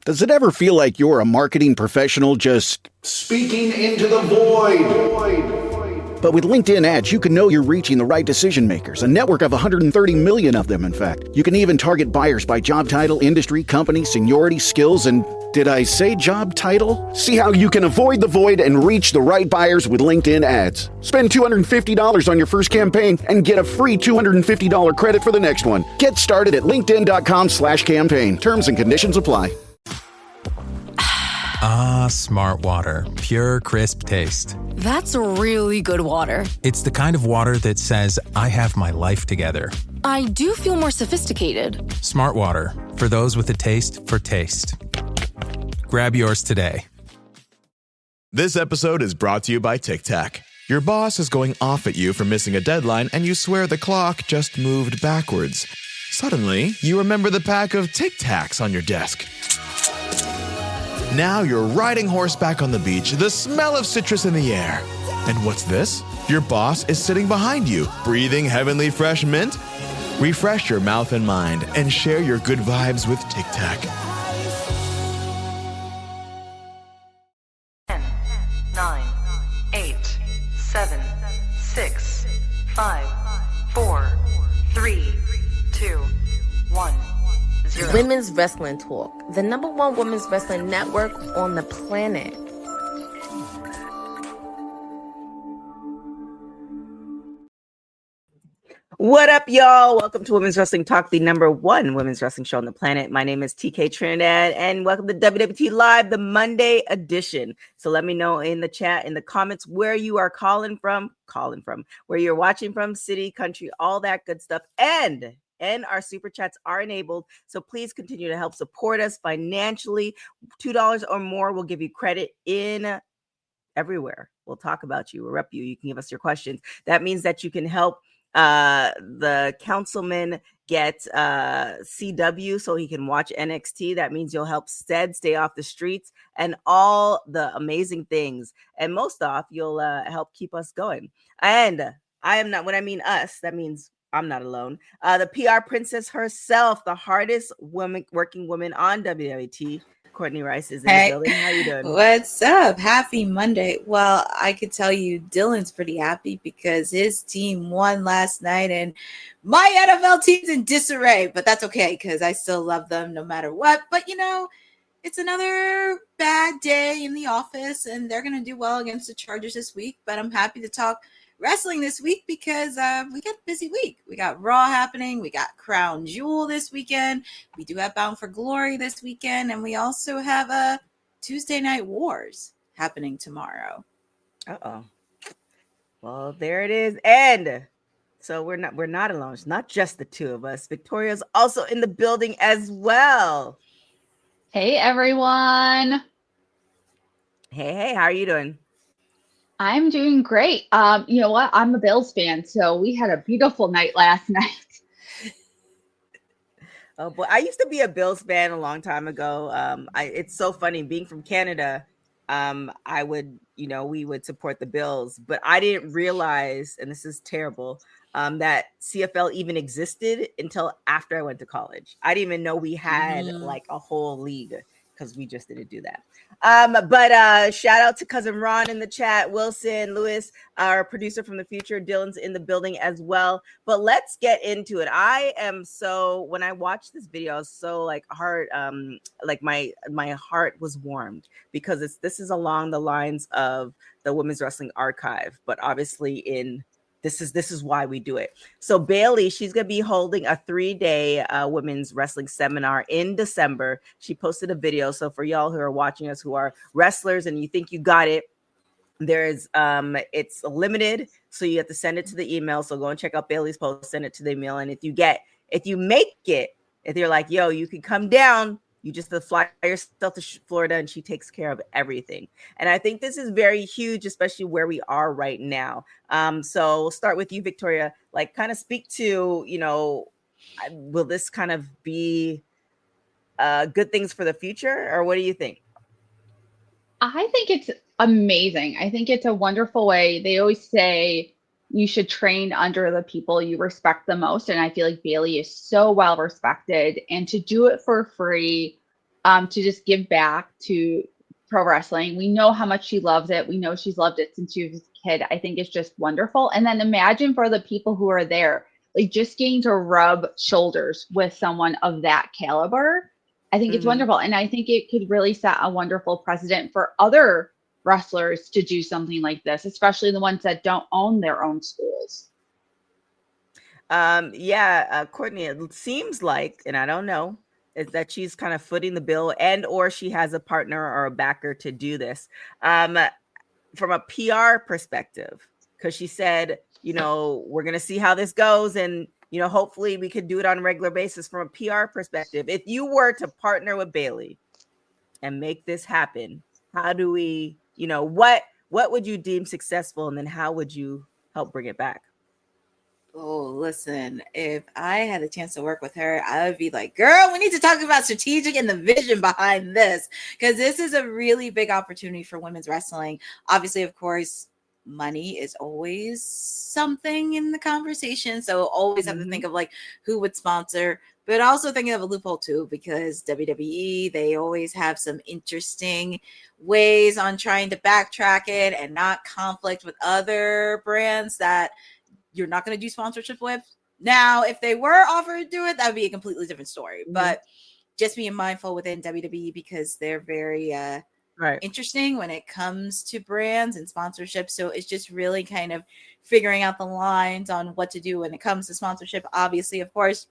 Does it ever feel like you're a marketing professional just speaking into the void? But with LinkedIn ads, you can know you're reaching the right decision makers, a network of 130 million of them, in fact. You can even target buyers by job title, industry, company, seniority, skills, and did I say job title? See how you can avoid the void and reach the right buyers with LinkedIn ads. Spend $250 on your first campaign and get a free $250 credit for the next one. Get started at linkedin.com/campaign. Terms and conditions apply. Ah, Smart Water. Pure, crisp taste. That's really good water. It's the kind of water that says, I have my life together. I do feel more sophisticated. Smart Water. For those with a taste for taste. Grab yours today. This episode is brought to you by Tic Tac. Your boss is going off at you for missing a deadline and you swear the clock just moved backwards. Suddenly, you remember the pack of Tic Tacs on your desk. Now you're riding horseback on the beach, the smell of citrus in the air. And what's this? Your boss is sitting behind you, breathing heavenly fresh mint? Refresh your mouth and mind and share your good vibes with Tic Tac. 10, 9, 8, 7, 6, 5, 4, 3, 2, 1. Women's Wrestling Talk, the #1 women's wrestling network on the planet. What up, y'all? Welcome to Women's Wrestling Talk, the #1 women's wrestling show on the planet. My name is TK Trinidad, and welcome to WWT Live, the Monday edition. So let me know in the chat, in the comments, where you are calling from, where you're watching from, city, country, all that good stuff. And our super chats are enabled. So please continue to help support us financially. $2 or more will give you credit in everywhere. We'll talk about you. We'll rep you. You can give us your questions. That means that you can help the councilman get CW so he can watch NXT. That means you'll help Stead stay off the streets and all the amazing things. And most off, you'll help keep us going. And I am not, when I mean us, that means I'm not alone. The PR princess herself, the hardest working woman on WWT, Courtney Rice, is in the building. How you doing? What's up? Happy Monday. Well, I could tell you Dylan's pretty happy because his team won last night and my NFL team's in disarray, but that's okay because I still love them no matter what. But, you know, it's another bad day in the office and they're going to do well against the Chargers this week, but I'm happy to talk wrestling this week because we got a busy week. We got Raw happening. We got Crown Jewel this weekend. We do have Bound for Glory this weekend. And we also have a Tuesday Night Wars happening tomorrow. Uh-oh. Well, there it is. And so we're not alone. It's not just the two of us. Victoria's also in the building as well. Hey, everyone. Hey, how are you doing? I'm doing great. You know what? I'm a Bills fan, so we had a beautiful night last night. Oh boy, I used to be a Bills fan a long time ago. It's so funny being from Canada. We would support the Bills, but I didn't realize, and this is terrible, that CFL even existed until after I went to college. I didn't even know we had like a whole league because we just didn't do that. But shout out to cousin Ron in the chat, Wilson, Lewis, our producer from the future, Dylan's in the building as well. But let's get into it. When I watched this video, I was so my heart was warmed because this is along the lines of the Women's Wrestling Archive, but obviously this is why we do it. So Bayley, she's going to be holding a 3-day women's wrestling seminar in December. She posted a video. So for y'all who are watching us, who are wrestlers and you think you got it, it's limited. So you have to send it to the email. So go and check out Bayley's post, send it to the email. And if you make it, if you're like, yo, you can come down, you just have to fly yourself to Florida and she takes care of everything. And I think this is very huge, especially where we are right now. So we'll start with you, Victoria, like kind of speak to, will this kind of be good things for the future, or what do you think? I think it's amazing. I think it's a wonderful way. They always say you should train under the people you respect the most. And I feel like Bayley is so well respected, and to do it for free to just give back to pro wrestling. We know how much she loves it. We know she's loved it since she was a kid. I think it's just wonderful. And then imagine for the people who are there, like just getting to rub shoulders with someone of that caliber. I think it's wonderful. And I think it could really set a wonderful precedent for other wrestlers to do something like this, especially the ones that don't own their own schools. Courtney, it seems like, and I don't know, is that she's kind of footing the bill, and or she has a partner or a backer to do this. From a PR perspective, because she said, we're going to see how this goes, and hopefully we could do it on a regular basis. From a PR perspective, if you were to partner with Bayley and make this happen, how do we, what would you deem successful, and then how would you help bring it back? Oh, listen, if I had a chance to work with her, I would be like, girl, we need to talk about strategic and the vision behind this, because this is a really big opportunity for women's wrestling. Obviously, of course, money is always something in the conversation. So always have to think of like who would sponsor, but also thinking of a loophole too, because WWE, they always have some interesting ways on trying to backtrack it and not conflict with other brands that you're not going to do sponsorship with. Now, if they were offered to do it, that would be a completely different story. But just being mindful within WWE, because they're very interesting when it comes to brands and sponsorship. So it's just really kind of figuring out the lines on what to do when it comes to sponsorship. Obviously, of course,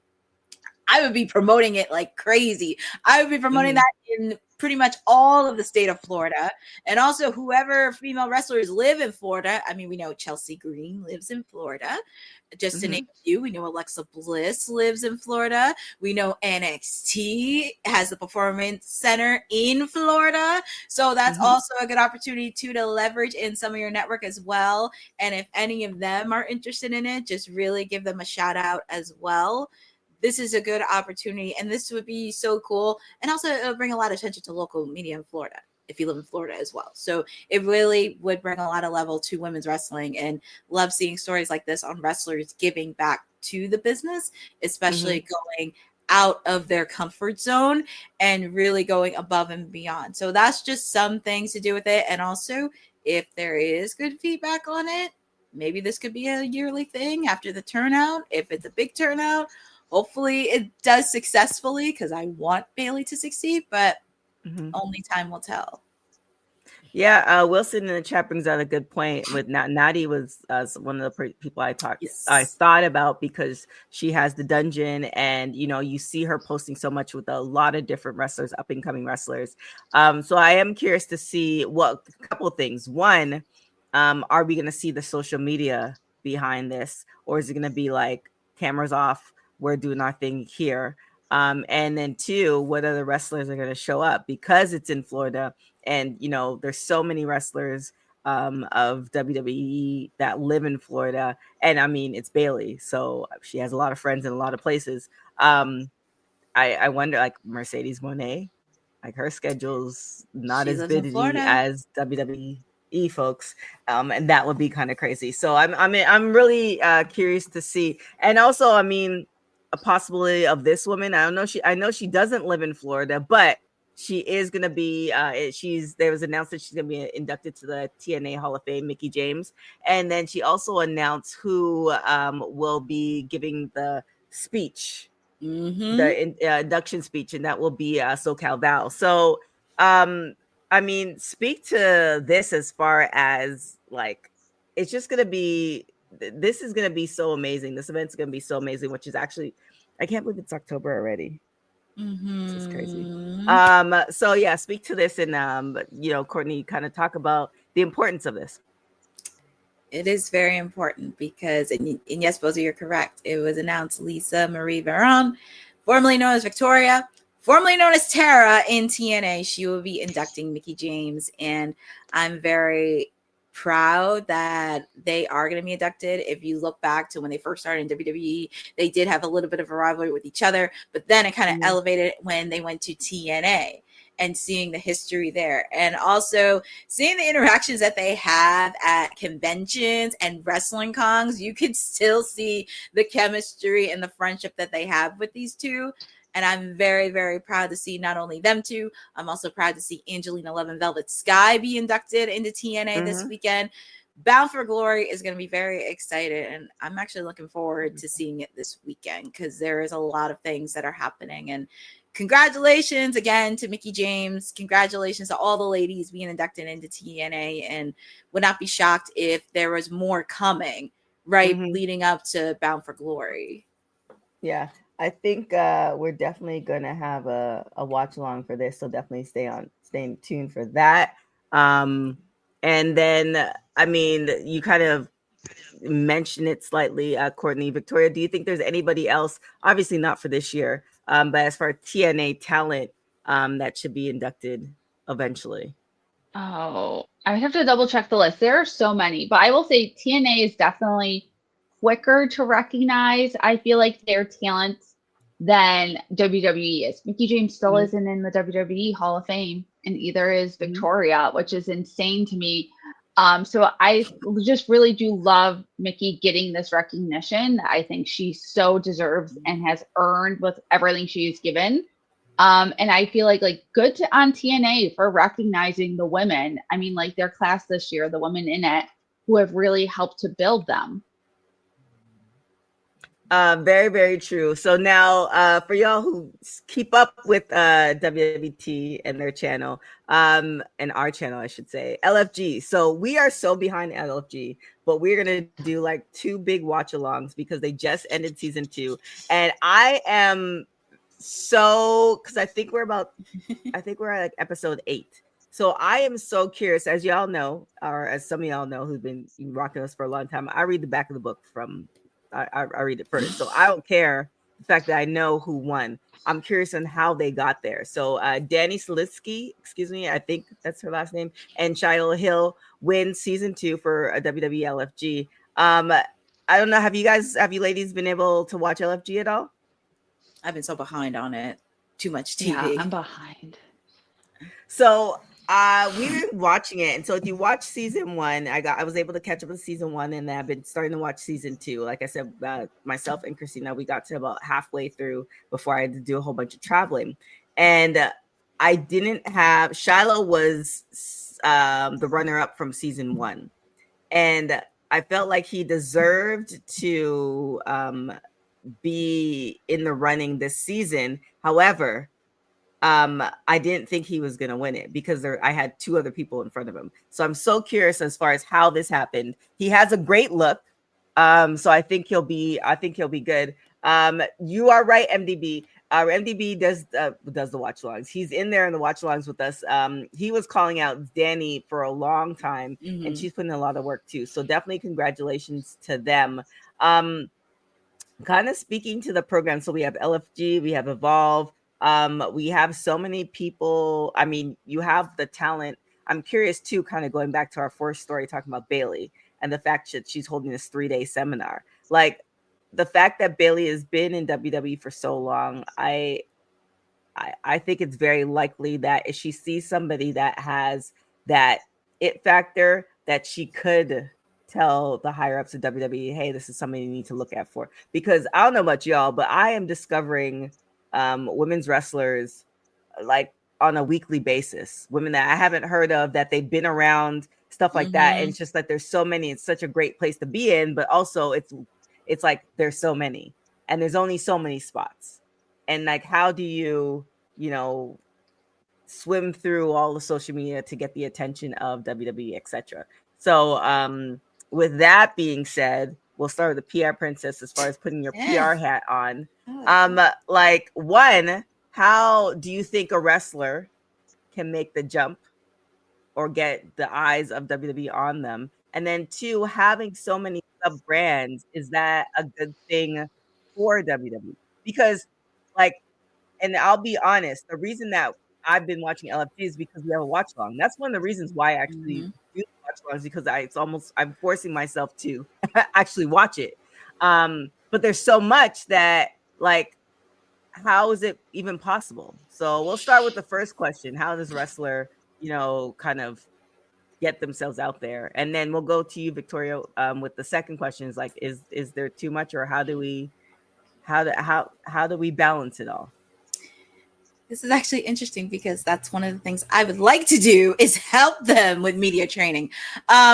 I would be promoting it like crazy. I would be promoting that in pretty much all of the state of Florida. And also whoever female wrestlers live in Florida. I mean, we know Chelsea Green lives in Florida. Just to name a few, we know Alexa Bliss lives in Florida. We know NXT has the Performance Center in Florida. So that's also a good opportunity to leverage in some of your network as well. And if any of them are interested in it, just really give them a shout out as well. This is a good opportunity, and this would be so cool. And also, it'll bring a lot of attention to local media in Florida, if you live in Florida as well. So it really would bring a lot of level to women's wrestling, and love seeing stories like this on wrestlers giving back to the business, especially going out of their comfort zone and really going above and beyond. So that's just some things to do with it. And also, if there is good feedback on it, maybe this could be a yearly thing after the turnout. If it's a big turnout, hopefully it does successfully, because I want Bayley to succeed, but only time will tell. Yeah, Wilson in the chat brings out a good point. With Nadi was one of the people I thought about, because she has the dungeon, and you see her posting so much with a lot of different wrestlers, up and coming wrestlers. So I am curious to see a couple of things. One, are we going to see the social media behind this, or is it going to be like cameras off, we're doing our thing here? And then two, what other wrestlers are going to show up, because it's in Florida, and there's so many wrestlers of WWE that live in Florida, and I mean, it's Bayley, so she has a lot of friends in a lot of places. I wonder, like Mercedes Moné, like her schedule's not as busy as WWE folks, and that would be kind of crazy. So I'm really curious to see. And also, I mean, a possibility of this woman, I know she doesn't live in Florida, but she is going to be there was announced that she's going to be inducted to the TNA Hall of Fame, Mickie James. And then she also announced who will be giving the speech, the induction speech, and that will be SoCal Val. So I mean, speak to this as far as like, it's just going to be, this is going to be so amazing. This event's going to be so amazing, which is actually, I can't believe it's October already. This is crazy. So yeah, speak to this, and Courtney, kind of talk about the importance of this. It is very important because, and yes, Bozo, you're correct. It was announced Lisa Marie Varon, formerly known as Victoria, formerly known as Tara in TNA. She will be inducting Mickie James, and I'm very proud that they are going to be inducted. If you look back to when they first started in WWE, they did have a little bit of a rivalry with each other, but then it kind of elevated when they went to TNA, and seeing the history there, and also seeing the interactions that they have at conventions and wrestling cons. You could still see the chemistry and the friendship that they have with these two. And I'm very, very proud to see not only them two, I'm also proud to see Angelina Love and Velvet Sky be inducted into TNA this weekend. Bound for Glory is going to be very excited, and I'm actually looking forward to seeing it this weekend because there is a lot of things that are happening. And congratulations again to Mickie James. Congratulations to all the ladies being inducted into TNA, and would not be shocked if there was more coming, right, leading up to Bound for Glory. Yeah, I think we're definitely going to have a watch along for this, so definitely stay tuned for that. And then, I mean, you kind of mentioned it slightly, Courtney, Victoria. Do you think there's anybody else, obviously not for this year, but as far as TNA talent that should be inducted eventually? Oh, I would have to double check the list. There are so many, but I will say TNA is definitely quicker to recognize. I feel like their talent than WWE is. Mickie James still isn't in the WWE Hall of Fame, and either is Victoria, which is insane to me. So I just really do love Mickie getting this recognition that I think she so deserves and has earned with everything she's given. And I feel like good on TNA for recognizing the women. I mean, like their class this year, the women in it who have really helped to build them. Very, very true. So now, for y'all who keep up with WWT and their channel, and our channel, I should say, LFG. So we are so behind LFG, but we're gonna do like 2 big watch-alongs because they just ended season 2, and I am so because I think we're at like episode 8. So I am so curious, as y'all know, or as some of y'all know who've been rocking us for a long time. I read the back of the book from. I read it first, so I don't care the fact that I know who won. I'm curious on how they got there. So Danny Selitsky, excuse me, I think that's her last name, and Shiloh Hill win season 2 for a WWE LFG. I don't know. Have you ladies been able to watch LFG at all? I've been so behind on it. Too much TV. Yeah, I'm behind. So we were watching it, and so if you watch season 1, I was able to catch up with season 1, and I've been starting to watch season 2. Like I said, myself and Christina, we got to about halfway through before I had to do a whole bunch of traveling, and I didn't have Shiloh was the runner-up from season 1, and I felt like he deserved to be in the running this season. However, I didn't think he was going to win it because I had 2 other people in front of him. So I'm so curious as far as how this happened. He has a great look. So I think he'll be good. You are right, MDB. MDB does the watch alongs. He's in there in the watch alongs with us. He was calling out Danny for a long time, and she's putting in a lot of work too. So definitely congratulations to them. Kind of speaking to the program. So we have LFG, we have Evolve. We have so many people. I mean, you have the talent. I'm curious too, kind of going back to our first story, talking about Bayley and the fact that she's holding this 3-day seminar. Like the fact that Bayley has been in WWE for so long, I think it's very likely that if she sees somebody that has that it factor, that she could tell the higher ups of WWE, hey, this is something you need to look at for. Because I don't know about y'all, but I am discovering women's wrestlers like on a weekly basis, women that I haven't heard of, that they've been around, stuff like that. And it's just like there's so many. It's such a great place to be in, but also it's like there's so many, and there's only so many spots. And like, how do you swim through all the social media to get the attention of WWE, etc.? So with that being said, we'll start with the PR princess as far as putting your PR hat on. Like, one, how do you think a wrestler can make the jump or get the eyes of WWE on them? And then 2, having so many sub brands, is that a good thing for WWE? Because and I'll be honest, the reason that I've been watching LFG is because we have a watch along. That's one of the reasons why I actually do the watch alongs, because I'm forcing myself to actually watch it. But there's so much that, like, how is it even possible? So we'll start with the first question. How does wrestler, kind of get themselves out there? And then we'll go to you, Victoria, with the second question is like, is there too much, or how do we balance it all? This is actually interesting because that's one of the things I would like to do is help them with media training.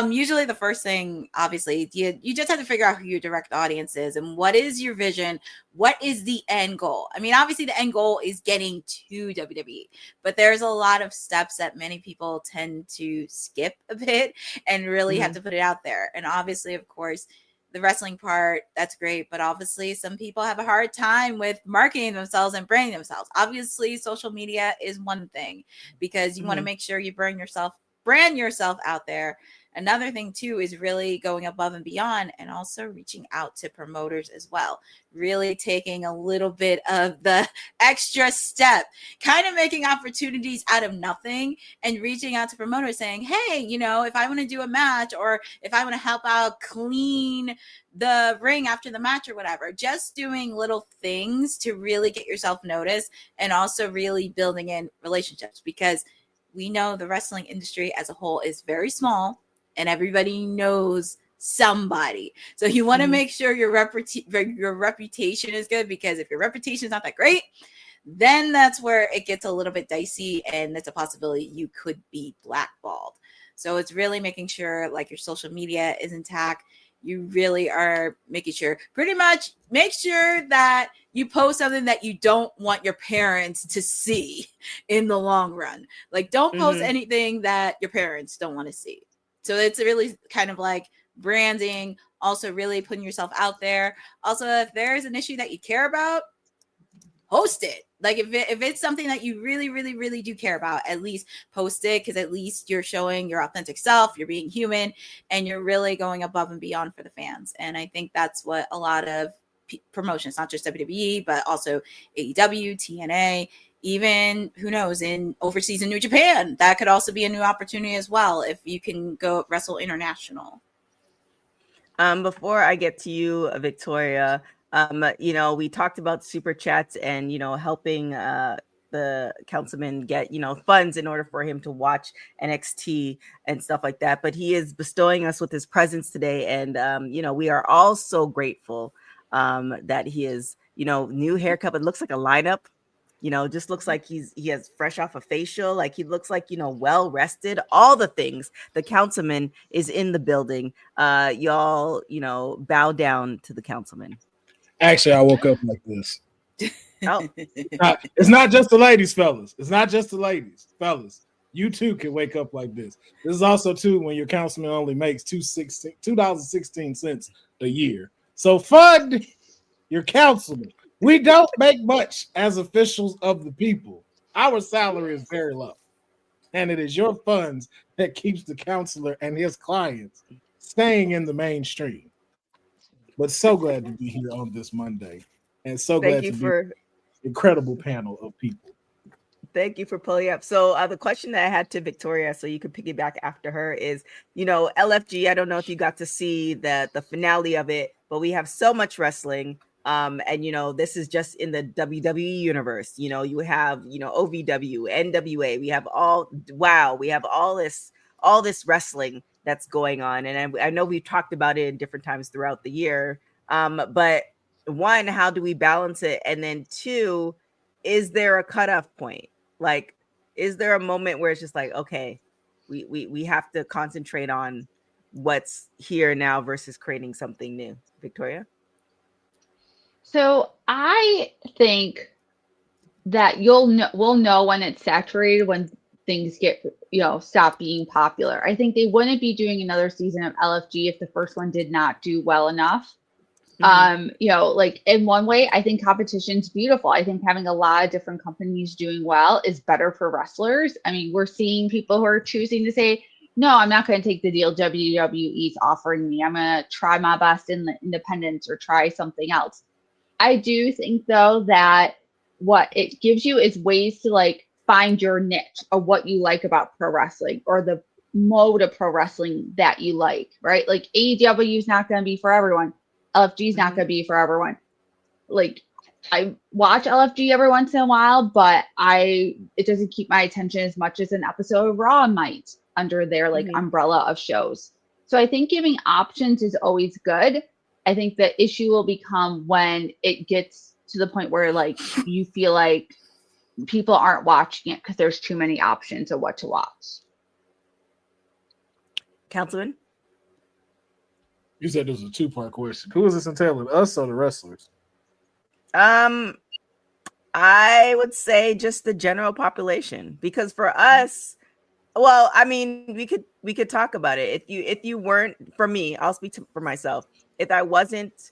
Usually the first thing, obviously, you just have to figure out who your direct audience is and what is your vision. What is the end goal? I mean, obviously the end goal is getting to WWE, but there's a lot of steps that many people tend to skip a bit and really have to put it out there. And obviously, of course, the wrestling part, that's great. But obviously some people have a hard time with marketing themselves and branding themselves. Obviously, social media is one thing because you want to make sure you brand yourself out there. Another thing too is really going above and beyond and also reaching out to promoters as well. Really taking a little bit of the extra step, kind of making opportunities out of nothing and reaching out to promoters saying, hey, if I want to do a match or if I want to help out clean the ring after the match or whatever, just doing little things to really get yourself noticed and also really building in relationships because we know the wrestling industry as a whole is very small and everybody knows somebody. So you want to make sure your reputation is good because if your reputation is not that great, then that's where it gets a little bit dicey and it's a possibility you could be blackballed. So it's really making sure like your social media is intact. You really are making sure, pretty much make sure that you post something that you don't want your parents to see in the long run. Like don't post anything that your parents don't want to see. So it's really kind of like branding, also really putting yourself out there. Also, if there's an issue that you care about, post it. Like if it's something that you really, really, really do care about, at least post it because at least you're showing your authentic self, you're being human, and you're really going above and beyond for the fans. And I think that's what a lot of promotions, not just WWE, but also AEW, TNA, even who knows in overseas in New Japan, that could also be a new opportunity as well if you can go wrestle international. Before I get to you, Victoria, we talked about super chats and helping the councilman get funds in order for him to watch NXT and stuff like that. But he is bestowing us with his presence today, and we are all so grateful that he is new haircut. It looks like a lineup. Just looks like he has fresh off a facial, like he looks like, well rested, all the things. The councilman is in the building. Y'all, bow down to the councilman. Actually, I woke up like this. Oh. It's not just the ladies, fellas. It's not just the ladies, fellas. You too can wake up like this. This is also too when your councilman only makes $2.16 a year. So fund your councilman. We don't make much as officials of the people. Our salary is very low. And it is your funds that keeps the counselor and his clients staying in the mainstream. But so glad to be here on this Monday. And so glad to be an incredible panel of people. Thank you for pulling up. So the question that I had to Victoria, so you could piggyback after her, is, LFG, I don't know if you got to see the finale of it, but we have so much wrestling. And this is just in the WWE universe. You have OVW, NWA. We have all this wrestling that's going on, and I know we've talked about it in different times throughout the year. But one, how do we balance it? And then two, is there a cutoff point? Like, is there a moment where it's just like, okay, we have to concentrate on what's here now versus creating something new? Victoria? So I think that we'll know when it's saturated, when things get, stop being popular. I think they wouldn't be doing another season of LFG if the first one did not do well enough. Like in one way, I think competition's beautiful. I think having a lot of different companies doing well is better for wrestlers. I mean, we're seeing people who are choosing to say, no, I'm not going to take the deal WWE's offering me. I'm going to try my best in the independents or try something else. I do think, though, that what it gives you is ways to like find your niche of what you like about pro wrestling or the mode of pro wrestling that you like, right? Like AEW is not going to be for everyone. LFG is not going to be for everyone. Like I watch LFG every once in a while, but it doesn't keep my attention as much as an episode of Raw might under their like umbrella of shows. So I think giving options is always good. I think the issue will become when it gets to the point where like you feel like people aren't watching it because there's too many options of what to watch. Councilman? You said this was a two-part question. Who is this entailing, us or the wrestlers? I would say just the general population, because for us, well, I mean, we could talk about it. If you weren't, for me, I'll speak for myself. If I wasn't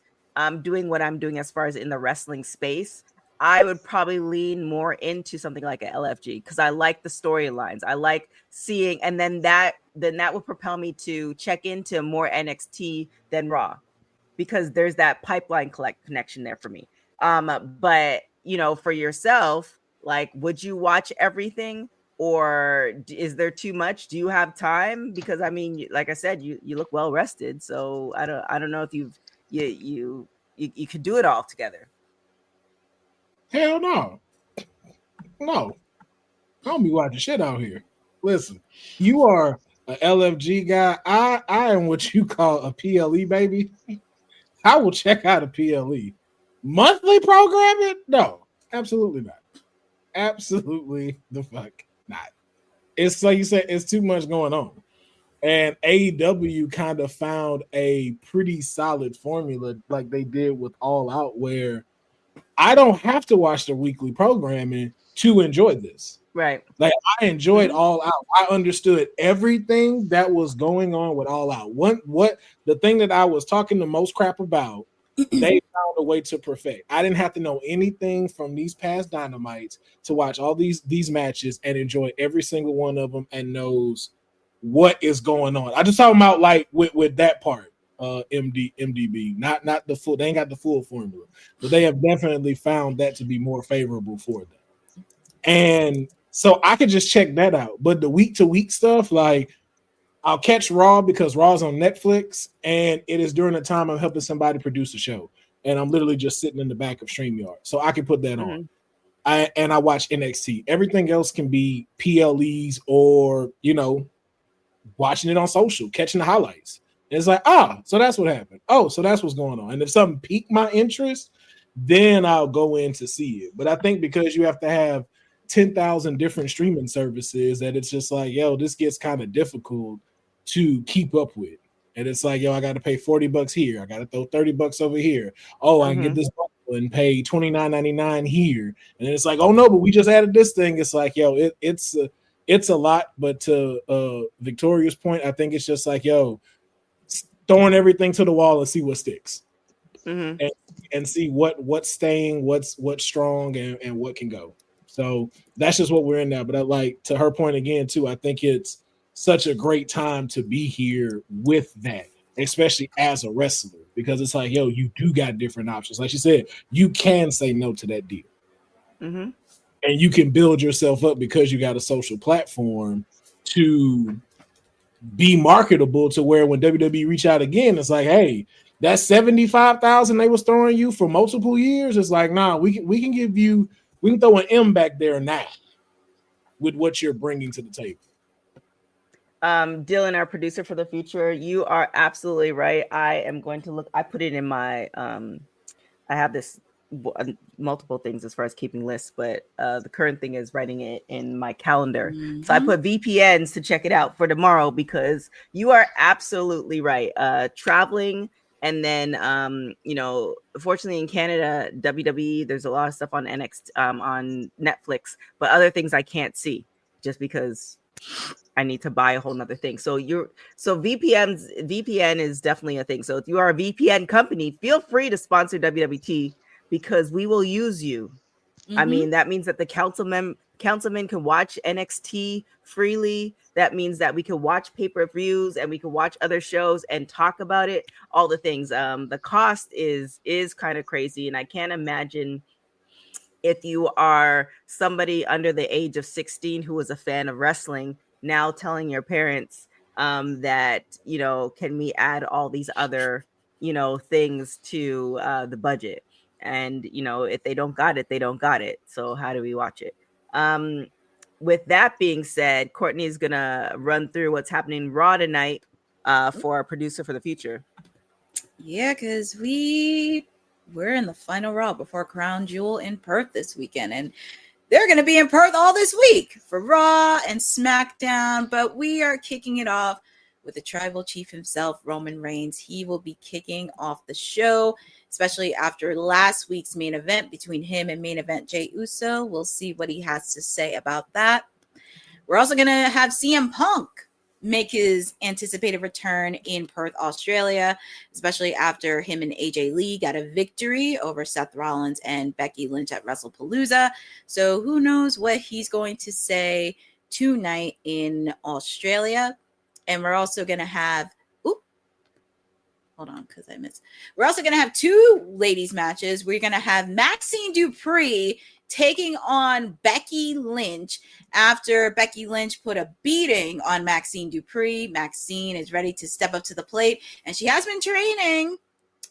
doing what I'm doing as far as in the wrestling space, I would probably lean more into something like a LFG, because I like the storylines. I like seeing, and then that would propel me to check into more NXT than Raw, because there's that pipeline connection there for me. But you know, for yourself, like, would you watch everything, or is there too much? Do you have time? Because I mean, like I said, you look well rested, so I don't know if you could do it all together. Hell no. I don't be watching shit out here. Listen, you are a LFG guy. I am what you call a PLE baby. I will check out a PLE. Monthly programming? No, absolutely not. Absolutely the fuck not. It's like you said, it's too much going on. And AEW kind of found a pretty solid formula like they did with All Out, where I don't have to watch the weekly programming to enjoy this. Right. Like, I enjoyed All Out. I understood everything that was going on with All Out. What the thing that I was talking the most crap about, they found a way to perfect. I didn't have to know anything from these past Dynamites to watch all these matches and enjoy every single one of them and knows what is going on. I just talking about like with that part, MDB, not the full. They ain't got the full formula, but they have definitely found that to be more favorable for them. And so I could just check that out. But the week to week stuff, like, I'll catch Raw because Raw's on Netflix, and it is during the time I'm helping somebody produce a show, and I'm literally just sitting in the back of StreamYard, so I can put that on. I watch NXT. Everything else can be PLEs or, you know, watching it on social, catching the highlights. And it's like, so that's what happened. Oh, so that's what's going on. And if something piqued my interest, then I'll go in to see it. But I think because you have to have 10,000 different streaming services, that it's just like, yo, this gets kind of difficult to keep up with. And it's like, yo, I got to pay $40 here. I got to throw $30 over here. Oh, I can get this bundle and pay $29.99 here. And then it's like, oh no, but we just added this thing. It's like, yo, it's a lot. But to Victoria's point, I think it's just like, yo, throwing everything to the wall and see what sticks. And see what's staying, what's strong, and what can go. So that's just what we're in now. But I like, to her point again too, I think it's such a great time to be here with that, especially as a wrestler, because it's like, yo, you do got different options. Like she said, you can say no to that deal. And you can build yourself up because you got a social platform to be marketable, to where when WWE reach out again, it's like, hey, that 75,000 they was throwing you for multiple years, it's like, nah, we can give you, we can throw an M back there now with what you're bringing to the table. Dylan, our producer for the future, you are absolutely right. I am going to look. I put it in my. I have this multiple things as far as keeping lists, but the current thing is writing it in my calendar. So I put VPNs to check it out for tomorrow, because you are absolutely right. Traveling, and then you know, fortunately in Canada, WWE, there's a lot of stuff on on Netflix, but other things I can't see just because I need to buy a whole nother thing. So VPN is definitely a thing. So if you are a VPN company, feel free to sponsor WWT, because we will use you. I mean, that means that the councilmen can watch NXT freely. That means that we can watch pay-per-views and we can watch other shows and talk about it, all the things. The cost is kind of crazy, and I can't imagine if you are somebody under the age of 16 who is a fan of wrestling, now telling your parents that, you know, can we add all these other, you know, things to the budget? And, you know, if they don't got it, they don't got it. So how do we watch it? With that being said, Courtney is going to run through what's happening Raw tonight for our producer for the future. Yeah, because we're in the final Raw before Crown Jewel in Perth this weekend. And they're going to be in Perth all this week for Raw and SmackDown. But we are kicking it off with the tribal chief himself, Roman Reigns. He will be kicking off the show, especially after last week's main event between him and main event Jey Uso. We'll see what he has to say about that. We're also going to have CM Punk make his anticipated return in Perth, Australia, especially after him and AJ Lee got a victory over Seth Rollins and Becky Lynch at WrestlePalooza. So who knows what he's going to say tonight in Australia. And we're also going to have, hold on, because I missed. We're also going to have two ladies matches. We're going to have Maxine Dupree taking on Becky Lynch after Becky Lynch put a beating on Maxine Dupree. Maxine is ready to step up to the plate, and she has been training.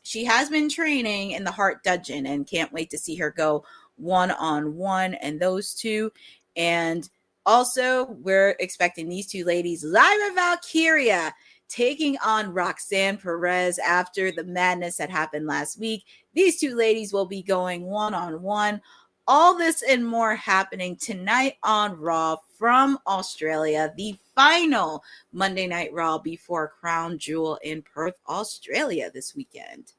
She has been training in the Heart Dungeon, and can't wait to see her go one-on-one and those two. And also, we're expecting these two ladies, Lyra Valkyria, taking on Roxanne Perez after the madness that happened last week. These two ladies will be going one-on-one. All this and more happening tonight on Raw from Australia, the final Monday Night Raw before Crown Jewel in Perth, Australia this weekend.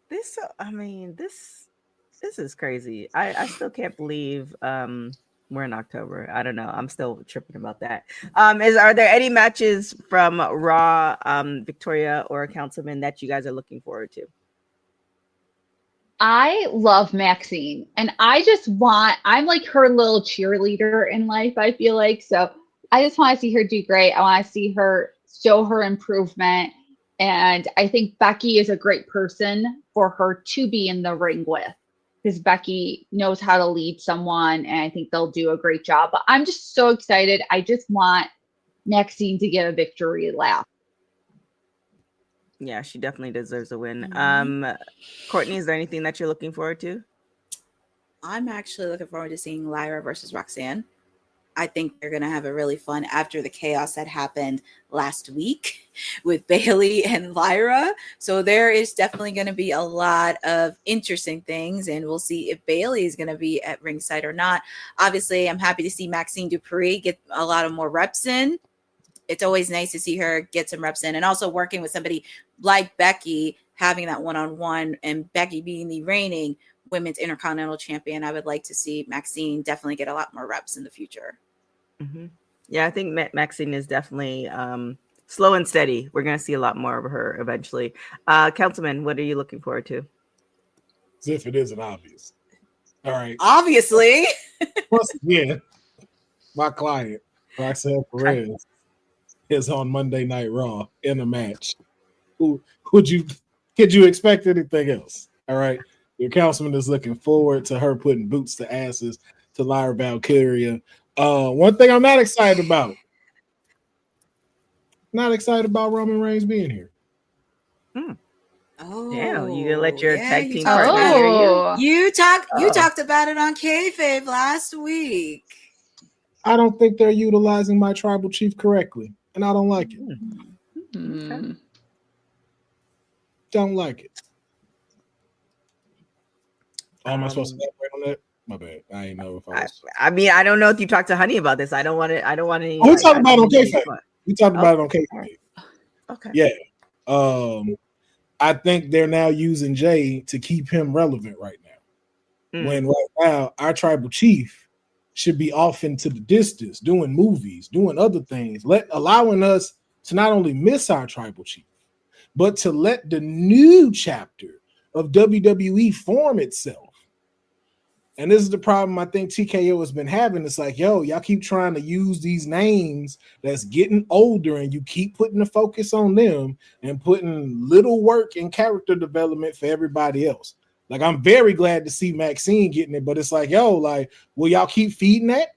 This is crazy. I still can't believe we're in October. I don't know. I'm still tripping about that. Are there any matches from Raw, Victoria or Councilman, that you guys are looking forward to? I love Maxine, and I'm like her little cheerleader in life, I feel like. So I just want to see her do great. I want to see her show her improvement. And I think Becky is a great person for her to be in the ring with, because Becky knows how to lead someone, and I think they'll do a great job. But I'm just so excited. I just want Maxine to get a victory lap. Yeah, she definitely deserves a win. Courtney, is there anything that you're looking forward to? I'm actually looking forward to seeing Lyra versus Roxanne. I think they're going to have a really fun after the chaos that happened last week with Bayley and Lyra. So there is definitely going to be a lot of interesting things, and we'll see if Bayley is going to be at ringside or not. Obviously, I'm happy to see Maxine Dupree get a lot of more reps in. It's always nice to see her get some reps in, and also working with somebody like Becky, having that one-on-one, and Becky being the reigning women's intercontinental champion. I would like to see Maxine definitely get a lot more reps in the future. Mm-hmm. Yeah, I think Maxine is definitely slow and steady. We're going to see a lot more of her eventually. Councilman, what are you looking forward to? As if it isn't obvious. All right. Obviously. Once again, my client, Roxanne Perez, is on Monday Night Raw in a match. Could you expect anything else? All right. Your councilman is looking forward to her putting boots to asses to Lyra Valkyria. One thing I'm not excited about. Not excited about Roman Reigns being here. Oh, yeah, you gonna let your tag team partner partner hear you? You talked about it on Kayfabe last week. I don't think they're utilizing my tribal chief correctly, and I don't like it. Okay. Don't like it. Am I supposed to elaborate on that? My bad. I ain't know if I was. I mean, I don't know if you talked to Honey about this. I don't want to. We talked about it on Kayfabe. We talked about it on Kayfabe. Okay. Yeah. I think they're now using Jay to keep him relevant right now. When right now our tribal chief should be off into the distance, doing movies, doing other things, allowing us to not only miss our tribal chief, but to let the new chapter of WWE form itself. And this is the problem I think TKO has been having. It's like, y'all keep trying to use these names that's getting older, and you keep putting the focus on them and putting little work and character development for everybody else. Like, I'm very glad to see Maxine getting it, but it's like, will y'all keep feeding that?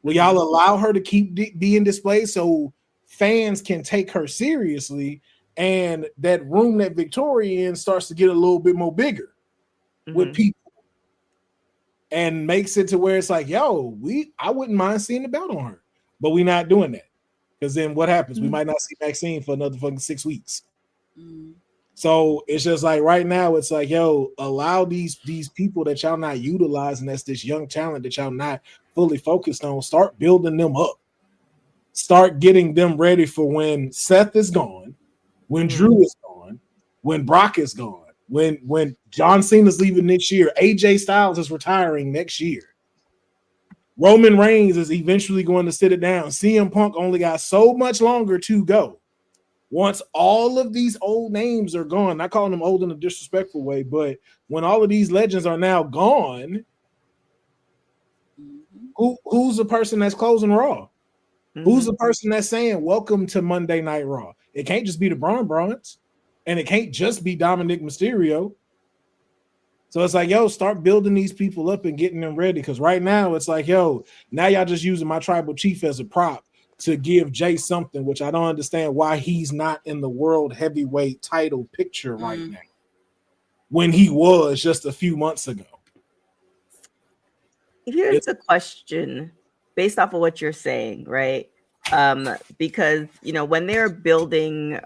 Will y'all allow her to keep being displayed so fans can take her seriously, and that room that Victoria in starts to get a little bit more bigger with people? And makes it to where it's like, I wouldn't mind seeing the belt on her, but we're not doing that, because then what happens? We might not see Maxine for another fucking 6 weeks. So it's just like right now, it's like, yo, allow these people that y'all not utilizing, that's this young talent that y'all not fully focused on, start building them up. Start getting them ready for when Seth is gone, when Drew is gone, when Brock is gone, when John Cena's leaving next year, AJ Styles is retiring next year. Roman Reigns is eventually going to sit it down. CM Punk only got so much longer to go. Once all of these old names are gone, not calling them old in a disrespectful way, but when all of these legends are now gone, who's the person that's closing Raw? Who's the person that's saying, welcome to Monday Night Raw? It can't just be the Braun Browns, and it can't just be Dominic Mysterio. So it's like, yo, start building these people up and getting them ready. Because right now, it's like, yo, now y'all just using my tribal chief as a prop to give Jay something, which I don't understand why he's not in the world heavyweight title picture right now, when he was just a few months ago. Here's the question based off of what you're saying, right? Because, you know, when they're building,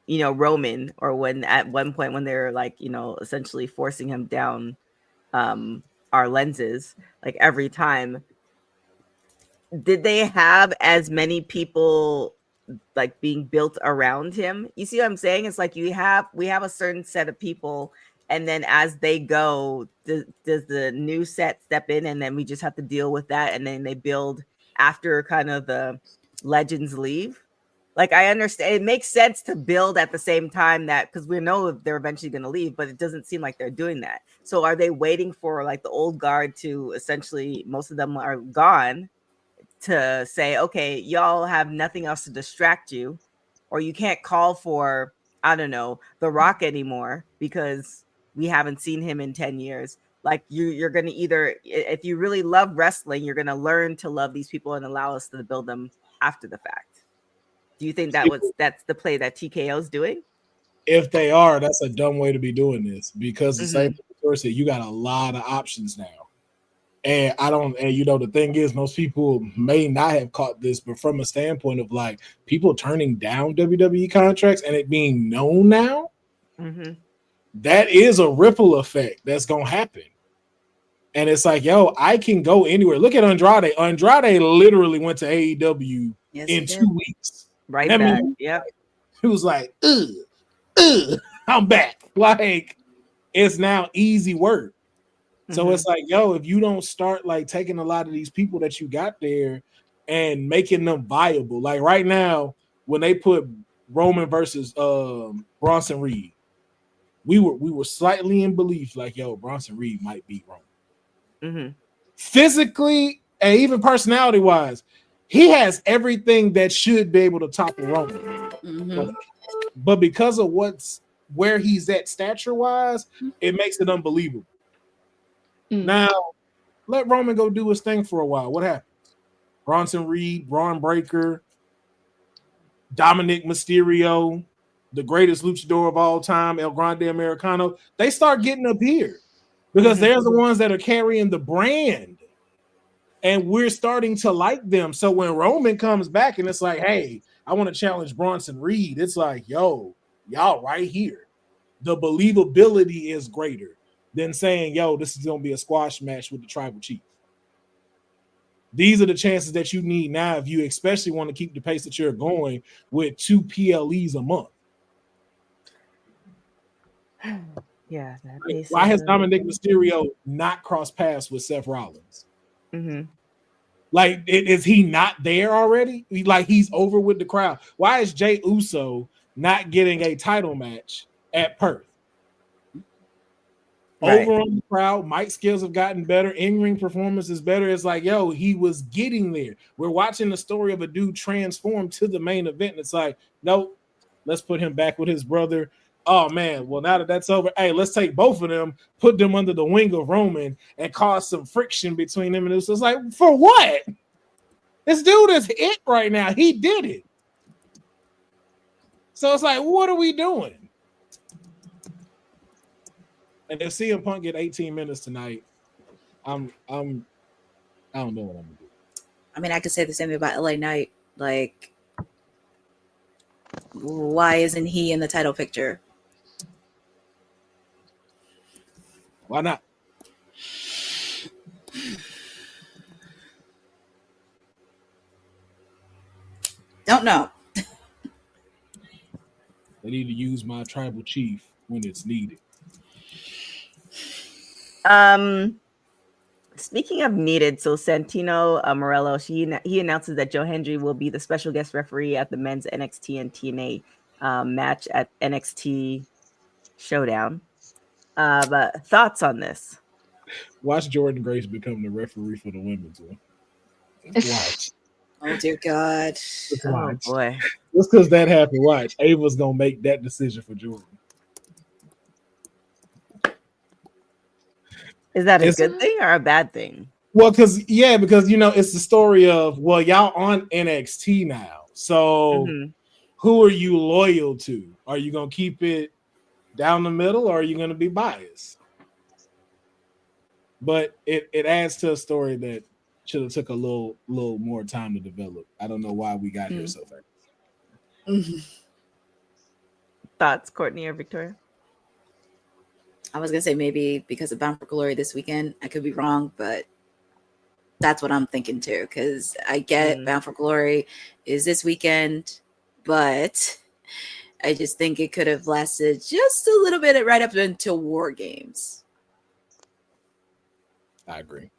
you know, Roman, or when at one point when they're like, you know, essentially forcing him down our lenses, like every time, did they have as many people like being built around him? You see what I'm saying? It's like we have a certain set of people, and then as they go, does the new set step in, and then we just have to deal with that, and then they build after kind of the legends leave? Like, I understand it makes sense to build at the same time, that because we know they're eventually going to leave, but it doesn't seem like they're doing that. So are they waiting for like the old guard to essentially, most of them are gone, to say, okay, y'all have nothing else to distract you, or you can't call for, I don't know, The Rock anymore because we haven't seen him in 10 years. Like you're going to either, if you really love wrestling, you're going to learn to love these people and allow us to build them after the fact. Do you think that's the play that TKO is doing? If they are, that's a dumb way to be doing this, because the same person, you got a lot of options now. And you know, the thing is, most people may not have caught this, but from a standpoint of like people turning down WWE contracts and it being known now, that is a ripple effect that's going to happen. And it's like, yo, I can go anywhere. Look at Andrade. Andrade literally went to AEW in 2 weeks. Right back. Yep. He was like, I'm back. Like, it's now easy work. So it's like, yo, if you don't start like taking a lot of these people that you got there and making them viable, like right now, when they put Roman versus Bronson Reed, we were slightly in belief, like, yo, Bronson Reed might beat Roman. Physically and even personality wise, he has everything that should be able to topple Roman. But because of where he's at stature wise, it makes it unbelievable. Now, let Roman go do his thing for a while. What happens? Bronson Reed, Braun Breaker, Dominic Mysterio, the greatest luchador of all time, El Grande Americano, they start getting up here because they're the ones that are carrying the brand. And we're starting to like them. So when Roman comes back and it's like, hey, I want to challenge Bronson Reed, it's like, yo, y'all right here. The believability is greater than saying, yo, this is going to be a squash match with the tribal chief. These are the chances that you need now if you especially want to keep the pace that you're going with 2 PLEs a month. Yeah. Why has Dominic Mysterio not crossed paths with Seth Rollins? Like, is he not there already? Like, he's over with the crowd. Why is Jey Uso not getting a title match at Perth? Over on the crowd, Mike's skills have gotten better. In-ring performance is better. It's like, yo, he was getting there. We're watching the story of a dude transform to the main event. And it's like, nope, let's put him back with his brother. Oh, man, well, now that that's over, hey, let's take both of them, put them under the wing of Roman, and cause some friction between them. And it's like, for what? This dude is it right now. He did it. So it's like, what are we doing? And if CM Punk get 18 minutes tonight, I don't know what I'm gonna do. I mean, I could say the same thing about LA Knight. Like, Why isn't he in the title picture? Why not? Don't know. They need to use my tribal chief when it's needed. Speaking of needed, so Santino Morello, he announces that Joe Hendry will be the special guest referee at the men's NXT and TNA match at NXT Showdown. But thoughts on this? Watch Jordan Grace become the referee for the women's one. Watch. Oh dear God. Just Oh watch. boy. Just because that happened, watch. Ava's gonna make that decision for Jordan. Is that a good thing or a bad thing? Well, because you know, it's the story of, well, y'all on NXT now. So who are you loyal to? Are you gonna keep it down the middle or are you gonna be biased? But it adds to a story that should have took a little more time to develop. I don't know why we got here so fast. Thoughts, Courtney or Victoria? I was gonna say maybe because of Bound for Glory this weekend. I could be wrong, but that's what I'm thinking too. Because I get Bound for Glory is this weekend, but I just think it could have lasted just a little bit right up until War Games. I agree.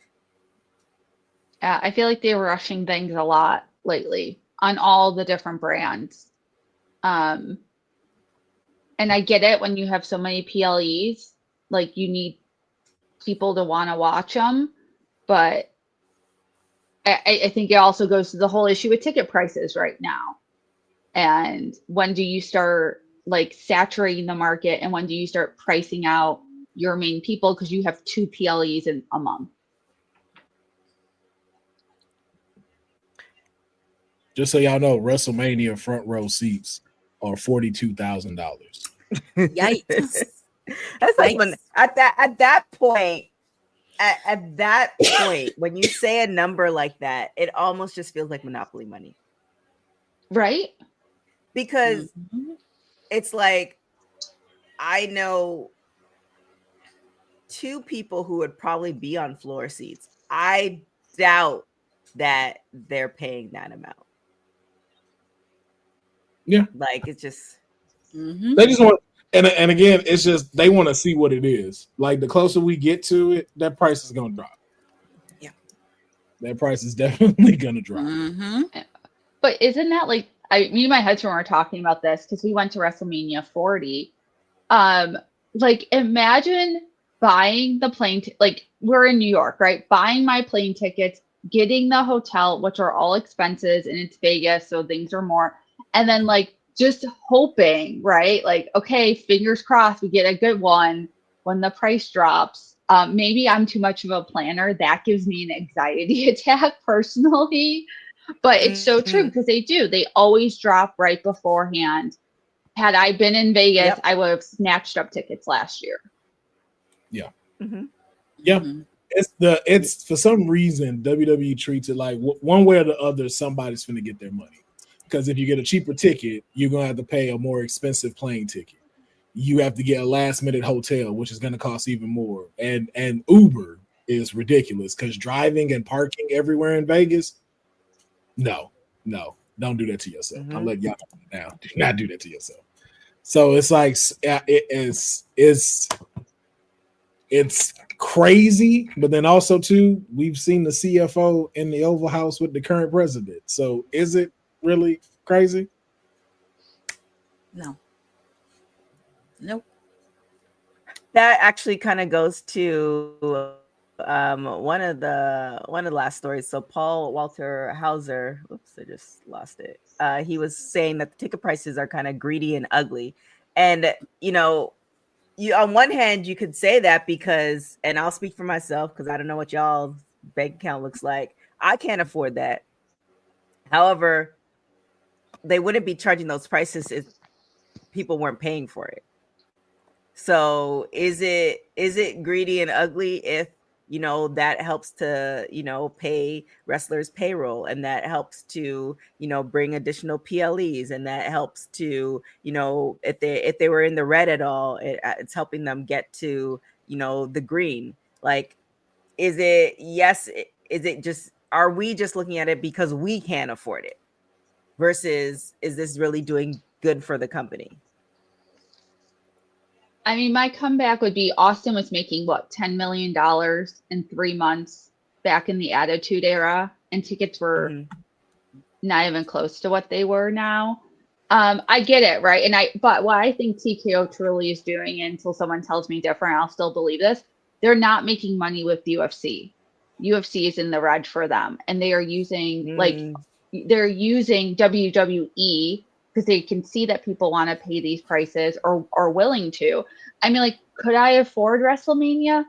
I feel like they were rushing things a lot lately on all the different brands. And I get it when you have so many PLEs, like you need people to want to watch them. But I think it also goes to the whole issue with ticket prices right now. And when do you start like saturating the market, and when do you start pricing out your main people because you have 2 PLEs in a month? Just so y'all know, WrestleMania front row seats are $42,000. Yikes! That's like when at that point, when you say a number like that, it almost just feels like monopoly money, right? Because it's like, I know 2 people who would probably be on floor seats. I doubt that they're paying that amount. Yeah, like it's just they just want, and again, it's just they want to see what it is. Like the closer we get to it, that price is gonna drop. Yeah, that price is definitely gonna drop. But isn't that like, me and my husband were talking about this because we went to WrestleMania 40. Like imagine buying the plane, like we're in New York, right? Buying my plane tickets, getting the hotel, which are all expenses, and it's Vegas, so things are more. And then like just hoping, right? Like, okay, fingers crossed we get a good one when the price drops. Maybe I'm too much of a planner. That gives me an anxiety attack personally. But it's so true because they do. They always drop right beforehand. Had I been in Vegas, I would have snatched up tickets last year. Yeah. Yeah. It's for some reason WWE treats it like one way or the other, somebody's going to get their money. Because if you get a cheaper ticket, you're going to have to pay a more expensive plane ticket. You have to get a last minute hotel, which is going to cost even more. And Uber is ridiculous because driving and parking everywhere in Vegas, no, don't do that to yourself. I'm letting y'all know now. Do not do that to yourself. So it's like it's crazy, but then also too, we've seen the CFO in the Oval House with the current president. So is it really crazy? No. Nope. That actually kind of goes to one of the last stories. So Paul Walter Hauser, oops, I just lost it. He was saying that the ticket prices are kind of greedy and ugly. And you know, you on one hand you could say that because, and I'll speak for myself because I don't know what y'all's bank account looks like. I can't afford that. However, they wouldn't be charging those prices if people weren't paying for it. So is it greedy and ugly if that helps to, pay wrestlers payroll, and that helps to, bring additional PLEs, and that helps to, if they were in the red at all, it's helping them get to, the green. Like, is it just, are we just looking at it because we can't afford it versus is this really doing good for the company? I mean, my comeback would be Austin was making $10 million in 3 months back in the Attitude Era, and tickets were not even close to what they were now. I get it, right? But what I think TKO truly is doing, until someone tells me different, I'll still believe this. They're not making money with UFC. UFC is in the red for them, and they are using they're using WWE because they can see that people want to pay these prices or are willing to. I mean, like, could I afford WrestleMania?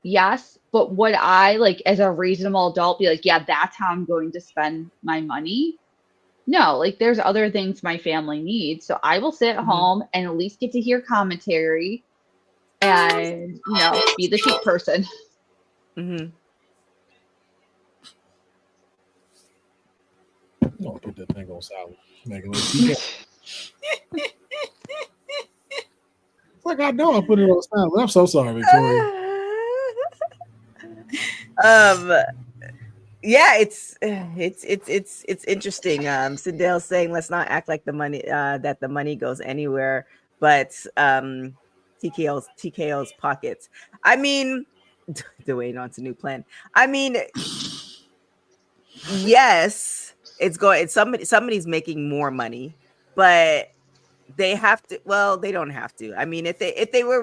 Yes. But would I, like, as a reasonable adult, be like, yeah, that's how I'm going to spend my money? No, like, there's other things my family needs. So I will sit at home and at least get to hear commentary and, be the cheap person. Don't put that thing on silent. It's like, I know I put it on silent. I'm so sorry, Victoria. Yeah, it's interesting. Sindale's saying, let's not act like the money that the money goes anywhere but TKO's pockets. I mean, Dwayne on to new plan. I mean, yes, it's going. Somebody's making more money, but they have to. Well, they don't have to. I mean, if they were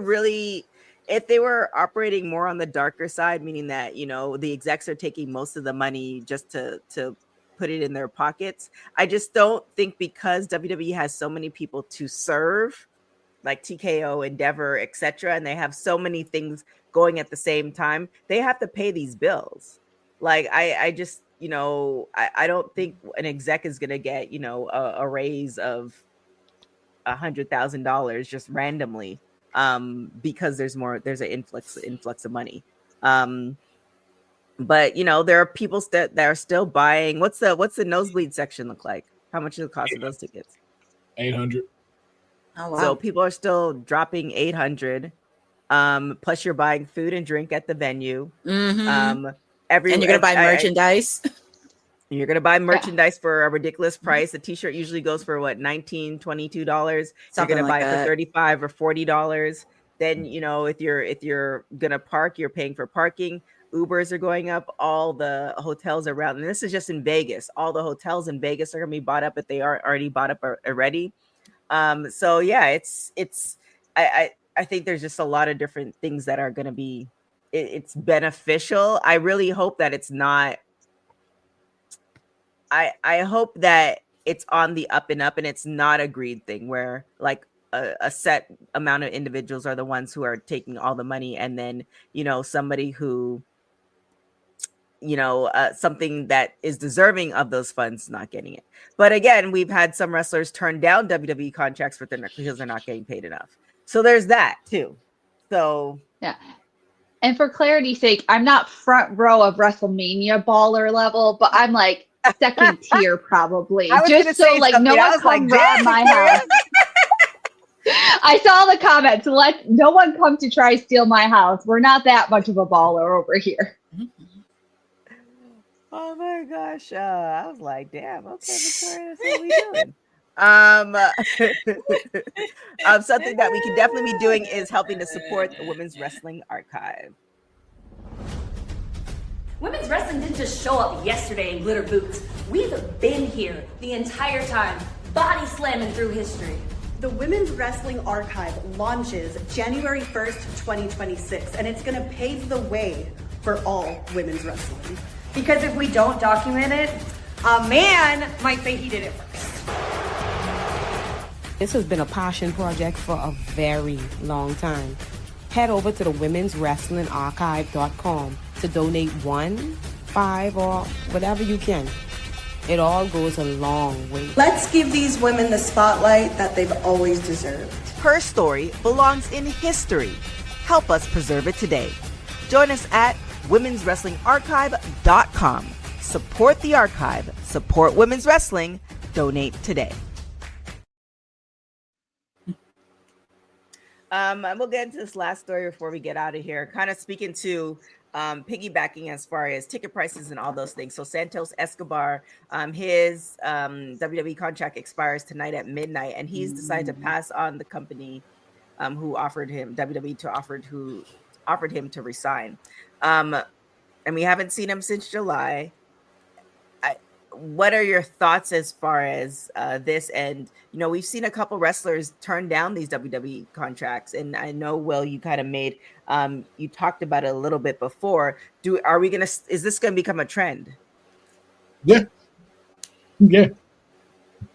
operating more on the darker side, meaning that, the execs are taking most of the money just to put it in their pockets. I just don't think, because WWE has so many people to serve, like TKO, Endeavor, etc., and they have so many things going at the same time, they have to pay these bills. Like, I just, I don't think an exec is going to get, a raise of $100,000 just randomly, because there's an influx of money. But there are people that are still buying. What's the nosebleed section look like? How much does it cost of those tickets? $800. Oh, wow. So people are still dropping $800. Plus you're buying food and drink at the venue. And you're gonna buy merchandise. You're going to buy merchandise for a ridiculous price. A t-shirt usually goes for $19, $22. You're going to buy it for $35 or $40. Then, if you're going to park, you're paying for parking. Ubers are going up. All the hotels around, and this is just in Vegas. All the hotels in Vegas are going to be bought up if they are already bought up already. So yeah, I think there's just a lot of different things that are going to be, it's beneficial. I really hope that it's not, I hope that it's on the up and up, and it's not a greed thing where, like, a set amount of individuals are the ones who are taking all the money, and then, somebody who, something that is deserving of those funds not getting it. But again, we've had some wrestlers turn down WWE contracts because they're not getting paid enough. So there's that too. So yeah. And for clarity's sake, I'm not front row of WrestleMania baller level, but I'm like second tier probably. Just so like no one come rob my house. I saw the comments. Let no one come to try steal my house. We're not that much of a baller over here. Oh my gosh. I was like, damn, okay, Victoria, that's what we doing. Something that we can definitely be doing is helping to support the Women's Wrestling Archive. Women's wrestling didn't just show up yesterday in glitter boots. We've been here the entire time, body slamming through history. The Women's Wrestling Archive launches January 1st, 2026, and it's going to pave the way for all women's wrestling. Because if we don't document it, a man might say he did it first. This has been a passion project for a very long time. Head over to the womenswrestlingarchive.com to donate $1, $5, or whatever you can. It all goes a long way. Let's give these women the spotlight that they've always deserved. Her story belongs in history. Help us preserve it today. Join us at womenswrestlingarchive.com. Support the archive. Support women's wrestling. Donate today. And we'll get into this last story before we get out of here. Kind of speaking to piggybacking as far as ticket prices and all those things. So Santos Escobar, his WWE contract expires tonight at midnight, and he's decided to pass on the company who offered him WWE offered him to resign. And we haven't seen him since July. What are your thoughts as far as this? And, you know, we've seen a couple wrestlers turn down these WWE contracts. And I know, Will, you kind of made, you talked about it a little bit before. Is this going to become a trend? Yeah.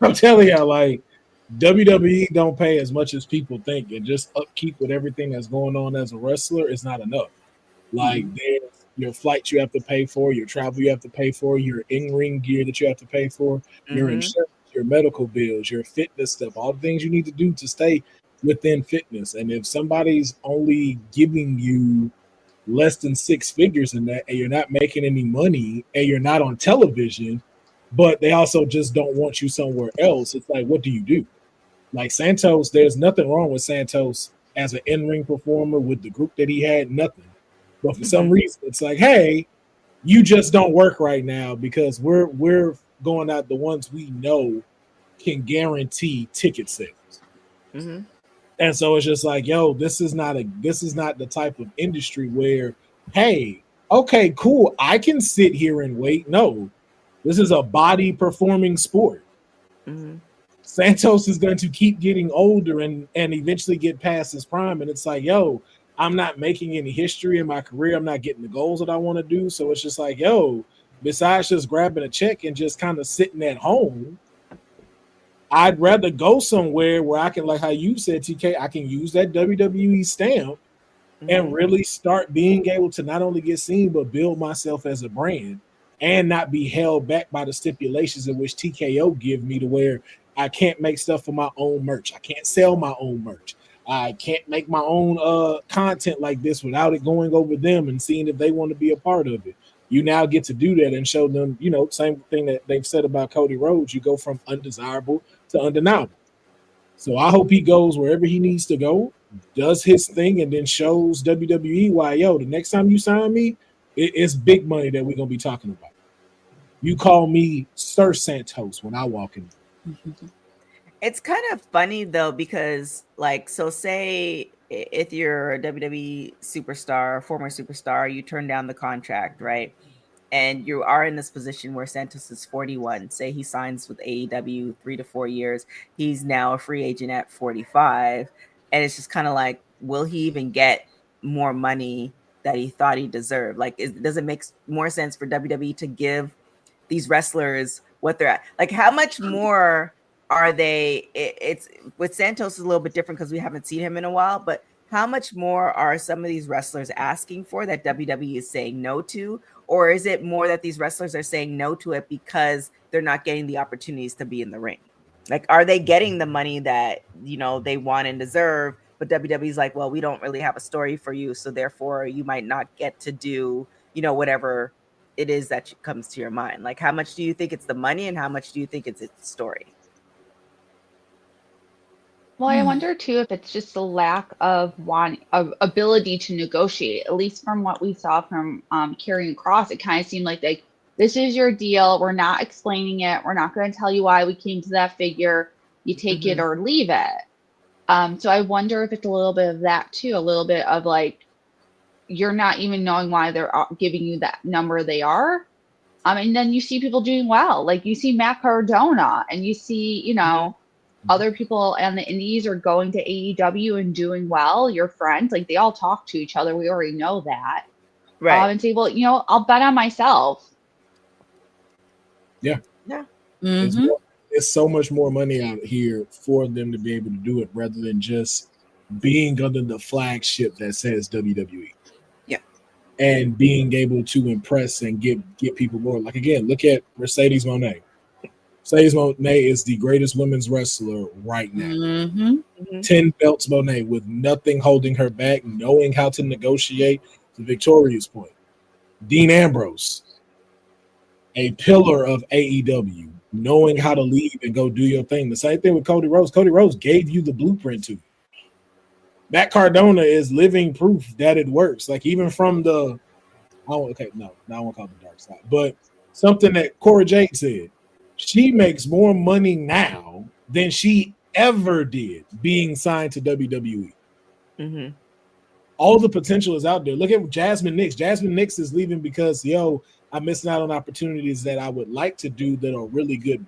I'm telling you, like, WWE don't pay as much as people think, and just upkeep with everything that's going on as a wrestler is not enough. Like, there's your flights you have to pay for, your travel you have to pay for, your in-ring gear that you have to pay for, your insurance, your medical bills, your fitness stuff, all the things you need to do to stay within fitness. And if somebody's only giving you less than six figures in that, and you're not making any money, and you're not on television, but they also just don't want you somewhere else, it's like, what do you do? Like Santos, there's nothing wrong with Santos as an in-ring performer with the group that he had, nothing. But for some reason, it's like, hey, you just don't work right now because we're going out the ones we know can guarantee ticket sales. And so it's just like, yo, this is not the type of industry where, hey, okay, cool, I can sit here and wait. No, this is a body performing sport. Santos is going to keep getting older and eventually get past his prime. And it's like, yo, I'm not making any history in my career. I'm not getting the goals that I want to do. So it's just like, yo, besides just grabbing a check and just kind of sitting at home, I'd rather go somewhere where I can, like how you said, TK, I can use that WWE stamp and really start being able to not only get seen, but build myself as a brand and not be held back by the stipulations in which TKO give me, to where I can't make stuff for my own merch. I can't sell my own merch. I can't make my own content like this without it going over them and seeing if they want to be a part of it. You now get to do that and show them, you know, same thing that they've said about Cody Rhodes. You go from undesirable to undeniable. So I hope he goes wherever he needs to go, does his thing, and then shows WWE why, yo, the next time you sign me, it's big money that we're going to be talking about. You call me Sir Santos when I walk in. It's kind of funny though, because like, so say if you're a WWE superstar, former superstar, you turn down the contract, right? And you are in this position where Santos is 41. Say he signs with AEW 3 to 4 years. He's now a free agent at 45. And it's just kind of like, will he even get more money that he thought he deserved? Like, does it make more sense for WWE to give these wrestlers what they're at? Like, how much more are they? It's with Santos is a little bit different because we haven't seen him in a while, but how much more are some of these wrestlers asking for that WWE is saying no to? Or is it more that these wrestlers are saying no to it because they're not getting the opportunities to be in the ring? Like, are they getting the money that, you know, they want and deserve, but WWE's like, well, we don't really have a story for you, so therefore you might not get to do, you know, whatever it is that comes to your mind. Like, how much do you think it's the money and how much do you think it's its story? Well, I wonder too if it's just a lack of ability to negotiate. At least from what we saw from Karrion Kross, it kind of seemed like this is your deal. We're not explaining it. We're not going to tell you why we came to that figure. You take it or leave it. So I wonder if it's a little bit of that too. A little bit of like, you're not even knowing why they're giving you that number they are. And then you see people doing well. Like you see Matt Cardona and you see, you know, other people on the indies are going to AEW and doing well. Your friends, like they all talk to each other. We already know that. Right. And say, well, you know, I'll bet on myself. Yeah. Yeah. It's so much more money out here for them to be able to do it rather than just being under the flagship that says WWE. Yeah. And being able to impress and get people more. Like, again, look at Mercedes Moné. Mercedes Moné is the greatest women's wrestler right now. 10 belts Moné with nothing holding her back, knowing how to negotiate, to Victoria's point. Dean Ambrose, a pillar of AEW, knowing how to leave and go do your thing. The same thing with Cody Rhodes. Cody Rhodes gave you the blueprint to. Matt Cardona is living proof that it works. Like even from the, I won't call it the dark side, but something that Cora Jade said, she makes more money now than she ever did being signed to WWE. Mm-hmm. All the potential is out there. Look at Jasmine Nix. Jasmine Nix is leaving because, I'm missing out on opportunities that I would like to do that are really good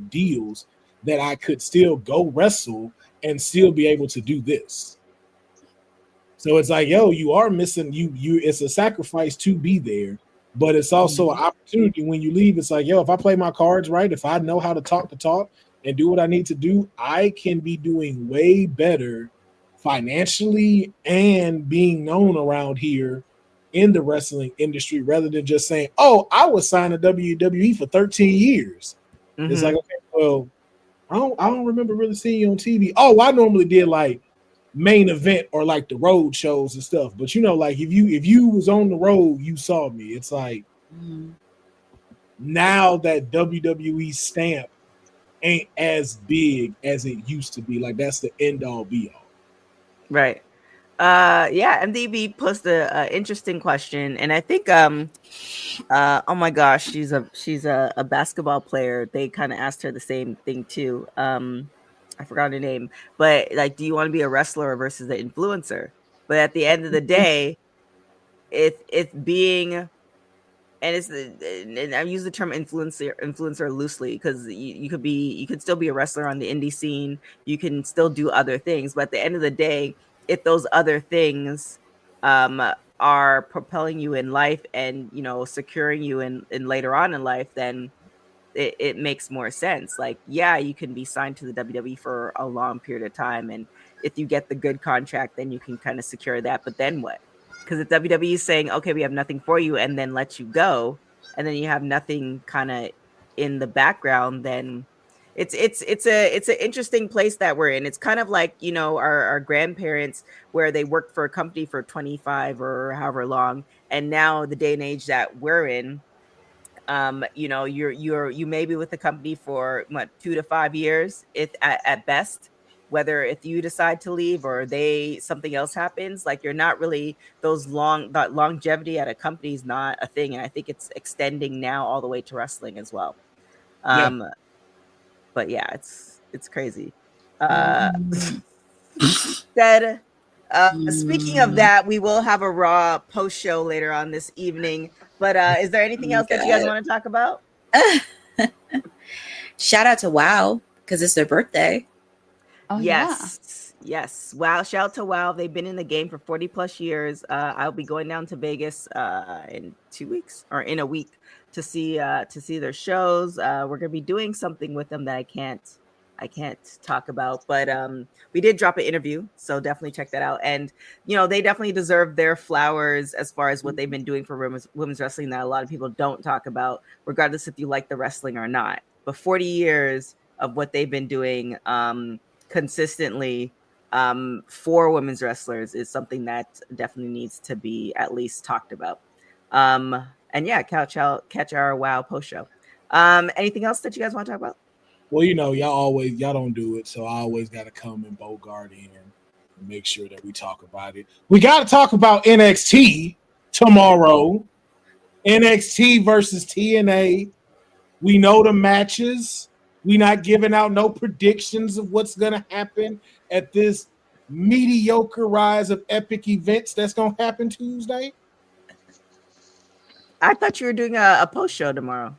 deals that I could still go wrestle and still be able to do this. So it's like, you are missing you. It's a sacrifice to be there, but it's also an opportunity when you leave. It's like, if I play my cards right, if I know how to talk and do what I need to do, I can be doing way better financially and being known around here in the wrestling industry rather than just saying, I was signed to WWE for 13 years. Mm-hmm. It's like, okay, well, I don't remember really seeing you on TV. I normally did like main event or like the road shows and stuff. But like if you was on the road, you saw me. It's like now that WWE stamp ain't as big as it used to be. Like that's the end all be all. Right. MDB posted an interesting question, and I think oh my gosh, she's a basketball player. They kind of asked her the same thing too. I forgot her name, but like, do you want to be a wrestler versus an influencer? But at the end of the day, it's being, and I use the term influencer loosely because you could still be a wrestler on the indie scene. You can still do other things, but at the end of the day, if those other things are propelling you in life and securing you in later on in life, then it makes more sense. Like, you can be signed to the WWE for a long period of time, and if you get the good contract, then you can kind of secure that. But then what? Because if WWE is saying, okay, we have nothing for you, and then let you go, and then you have nothing kind of in the background, then it's an interesting place that we're in. It's kind of like our grandparents, where they worked for a company for 25 or however long, and now the day and age that we're in, you may be with the company for 2 to 5 years, if at best. Whether if you decide to leave or something else happens, like you're not really that longevity at a company is not a thing, and I think it's extending now all the way to wrestling as well. But it's crazy. Speaking of that, we will have a Raw post show later on this evening. But is there anything else that you guys want to talk about? Shout out to WoW because it's their birthday. Oh, yes. Wow! Shout out to WoW. They've been in the game for 40 plus years. I'll be going down to Vegas in 2 weeks or in a week to see their shows. We're gonna be doing something with them that I can't talk about, but we did drop an interview, so definitely check that out. And they definitely deserve their flowers as far as what they've been doing for women's wrestling that a lot of people don't talk about, regardless if you like the wrestling or not. But 40 years of what they've been doing consistently for women's wrestlers is something that definitely needs to be at least talked about. And catch our WoW post show. Anything else that you guys want to talk about? Well, y'all don't do it, so I always got to come and bogart in and make sure that we talk about it. We got to talk about NXT tomorrow. NXT versus TNA. We know the matches. We not giving out no predictions of what's going to happen at this mediocre rise of epic events that's going to happen Tuesday. I thought you were doing a post show tomorrow.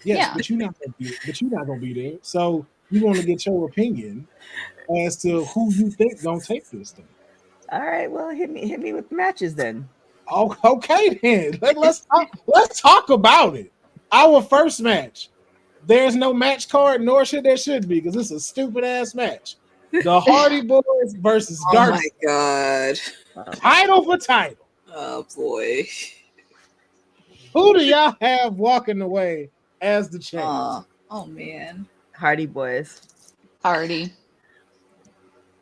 Yes, but you're not gonna be there. So you want to get your opinion as to who you think gonna take this thing. All right, well, hit me with matches then. Oh, okay then. Let's talk about it. Our first match. There's no match card, nor there should be, because it's a stupid ass match. The Hardy Boys versus Dark. Oh my god! Title for title. Oh boy. Who do y'all have walking away as the champ? Oh man. Hardy Boys. Hardy.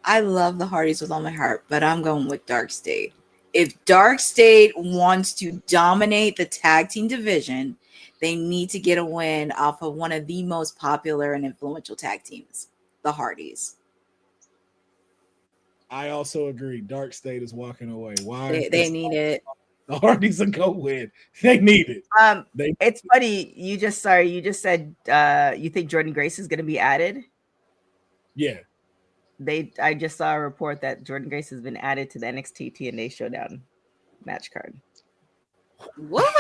I love the Hardys with all my heart, but I'm going with Dark State. if Dark State wants to dominate the tag team division, they need to get a win off of one of the most popular and influential tag teams, the Hardys. I also agree. Dark State is walking away. Why? They need it. The Hardys are go win. They need it. It's funny. You just said you think Jordan Grace is going to be added. Yeah. I just saw a report that Jordan Grace has been added to the NXT TNA Showdown match card. What?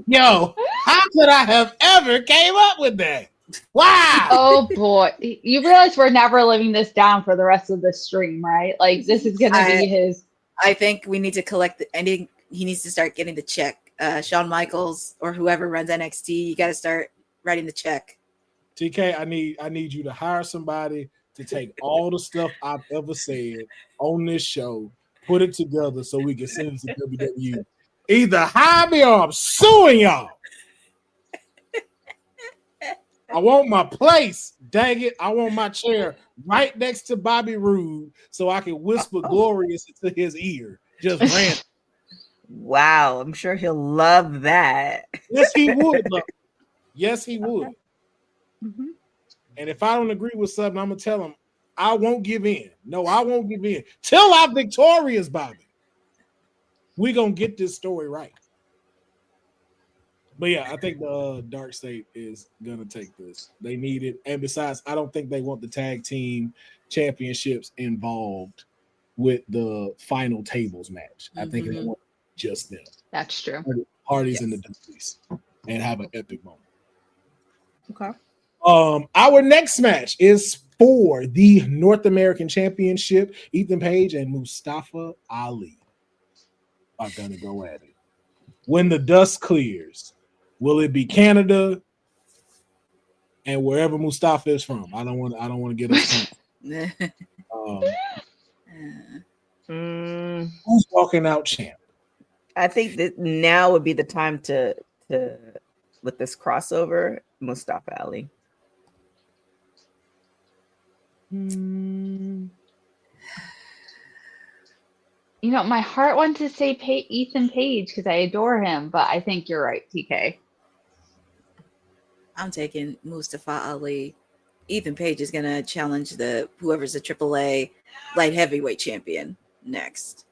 Yo, how could I have ever came up with that? Wow. Oh boy. You realize we're never living this down for the rest of the stream, right? Like this is gonna be his. I think we need to collect he needs to start getting the check. Shawn Michaels or whoever runs NXT, you gotta start writing the check. TK, I need you to hire somebody to take all the stuff I've ever said on this show, put it together so we can send it to WWE. Either hire me or I'm suing y'all. I want my place, dang it. I want my chair right next to Bobby Roode so I can whisper glorious into his ear. Just random. Wow, I'm sure he'll love that. Yes, he would. Yes, he would. Mm-hmm. And if I don't agree with something, I'm going to tell him, I won't give in. No, I won't give in. Till I'm victorious, Bobby. We're going to get this story right. But yeah, I think the Dark State is going to take this. They need it. And besides, I don't think they want the tag team championships involved with the final tables match. I think they want just them. That's true. Hardys in the Dudleys and have an epic moment. Okay. Our next match is for the North American Championship. Ethan Page and Mustafa Ali are going to go at it. When the dust clears, will it be Canada and wherever Mustafa is from? I don't want to get us. Who's walking out champ? I think that now would be the time to with this crossover, Mustafa Ali. You know, my heart wants to say Ethan Page because I adore him, but I think you're right, TK. I'm taking Mustafa Ali. Ethan Page is gonna challenge whoever's the AAA light heavyweight champion next.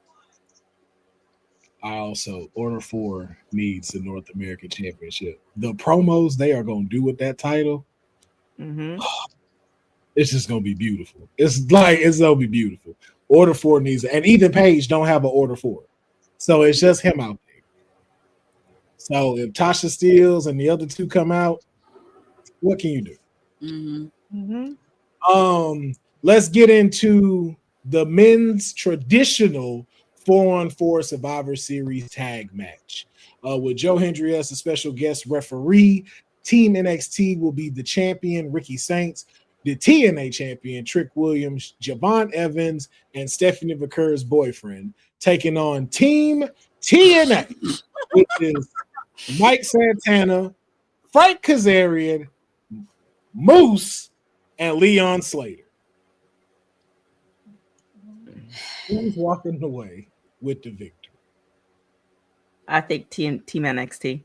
I also Order 4 needs the North American Championship. The promos they are going to do with that title, it's just going to be beautiful. It's going to be beautiful. Order 4 needs it. And Ethan Page don't have an Order 4. So it's just him out there. So if Tasha Steelz and the other two come out, what can you do? Let's get into the men's traditional 4-on-4 Survivor Series tag match. With Joe Hendry as a special guest referee, Team NXT will be the champion, Ricky Saints, the TNA champion, Trick Williams, Javon Evans, and Stephanie Vaquer's boyfriend, taking on Team TNA, which is Mike Santana, Frank Kazarian, Moose, and Leon Slater. Who's walking away with the victory? I think Team NXT.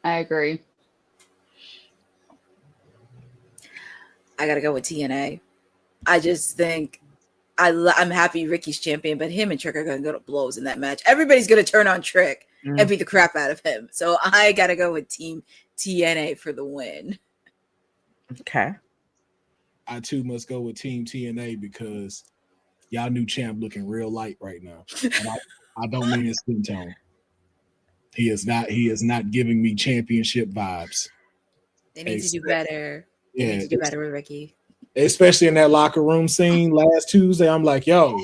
I agree. I gotta go with TNA. I just think I'm happy Ricky's champion, but him and Trick are gonna go to blows in that match. Everybody's gonna turn on Trick and beat the crap out of him. So I gotta go with Team TNA for the win. Okay. I too must go with Team TNA because y'all new champ looking real light right now. And I don't mean his skin tone. He is not giving me championship vibes. They need to do better. They need to do better with Ricky. Especially in that locker room scene last Tuesday. I'm like, yo,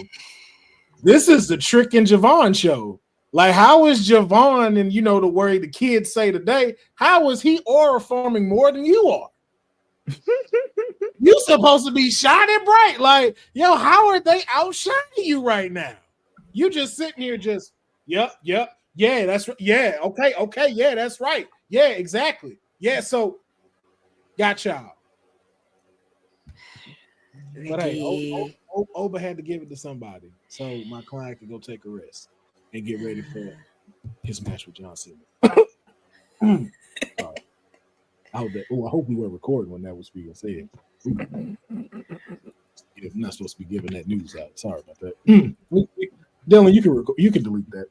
this is the Trick and Javon show. Like, how is Javon, and the way the kids say today, how is he aura forming more than you are? You supposed to be shining bright. Like, yo, how are they outshining you right now? You just sitting here just, yep, yeah, that's right. Yeah, okay, yeah, that's right. Yeah, exactly. Yeah, so got y'all. But hey, Oba had to give it to somebody, so my client could go take a rest and get ready for his match with John Cena. I hope we were recording when that was being said. If I'm not supposed to be giving that news out. Sorry about that. Dylan, you can delete that.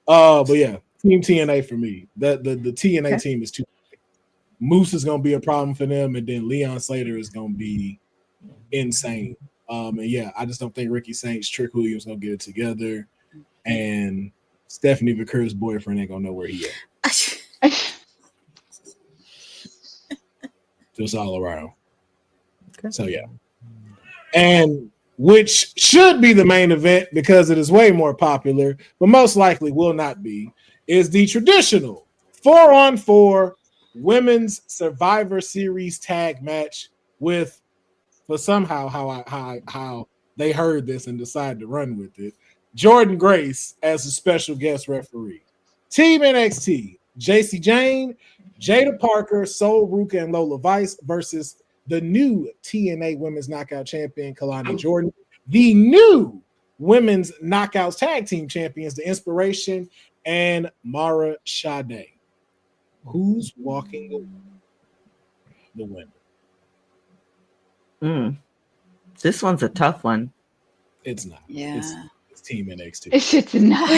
But yeah, Team TNA for me. The TNA team is too. Moose is gonna be a problem for them, and then Leon Slater is gonna be insane. And yeah, I just don't think Ricky Saints, Trick Williams gonna get it together, and Stephanie Vaquer's boyfriend ain't gonna know where he at. Just all around. Okay. So yeah. And which should be the main event because it is way more popular, but most likely will not be, is the traditional 4-on-4 Women's Survivor Series tag match with, but somehow how they heard this and decided to run with it, Jordan Grace as a special guest referee. Team NXT, JC Jane, Jada Parker, Sol Ruka, and Lola Vice versus the new TNA Women's Knockout Champion, Kalani Jordan, the new Women's Knockouts Tag Team Champions, The Inspiration, and Mara Sade. Who's walking the winner? This one's a tough one. It's not. Yeah. It's Team NXT. It's not.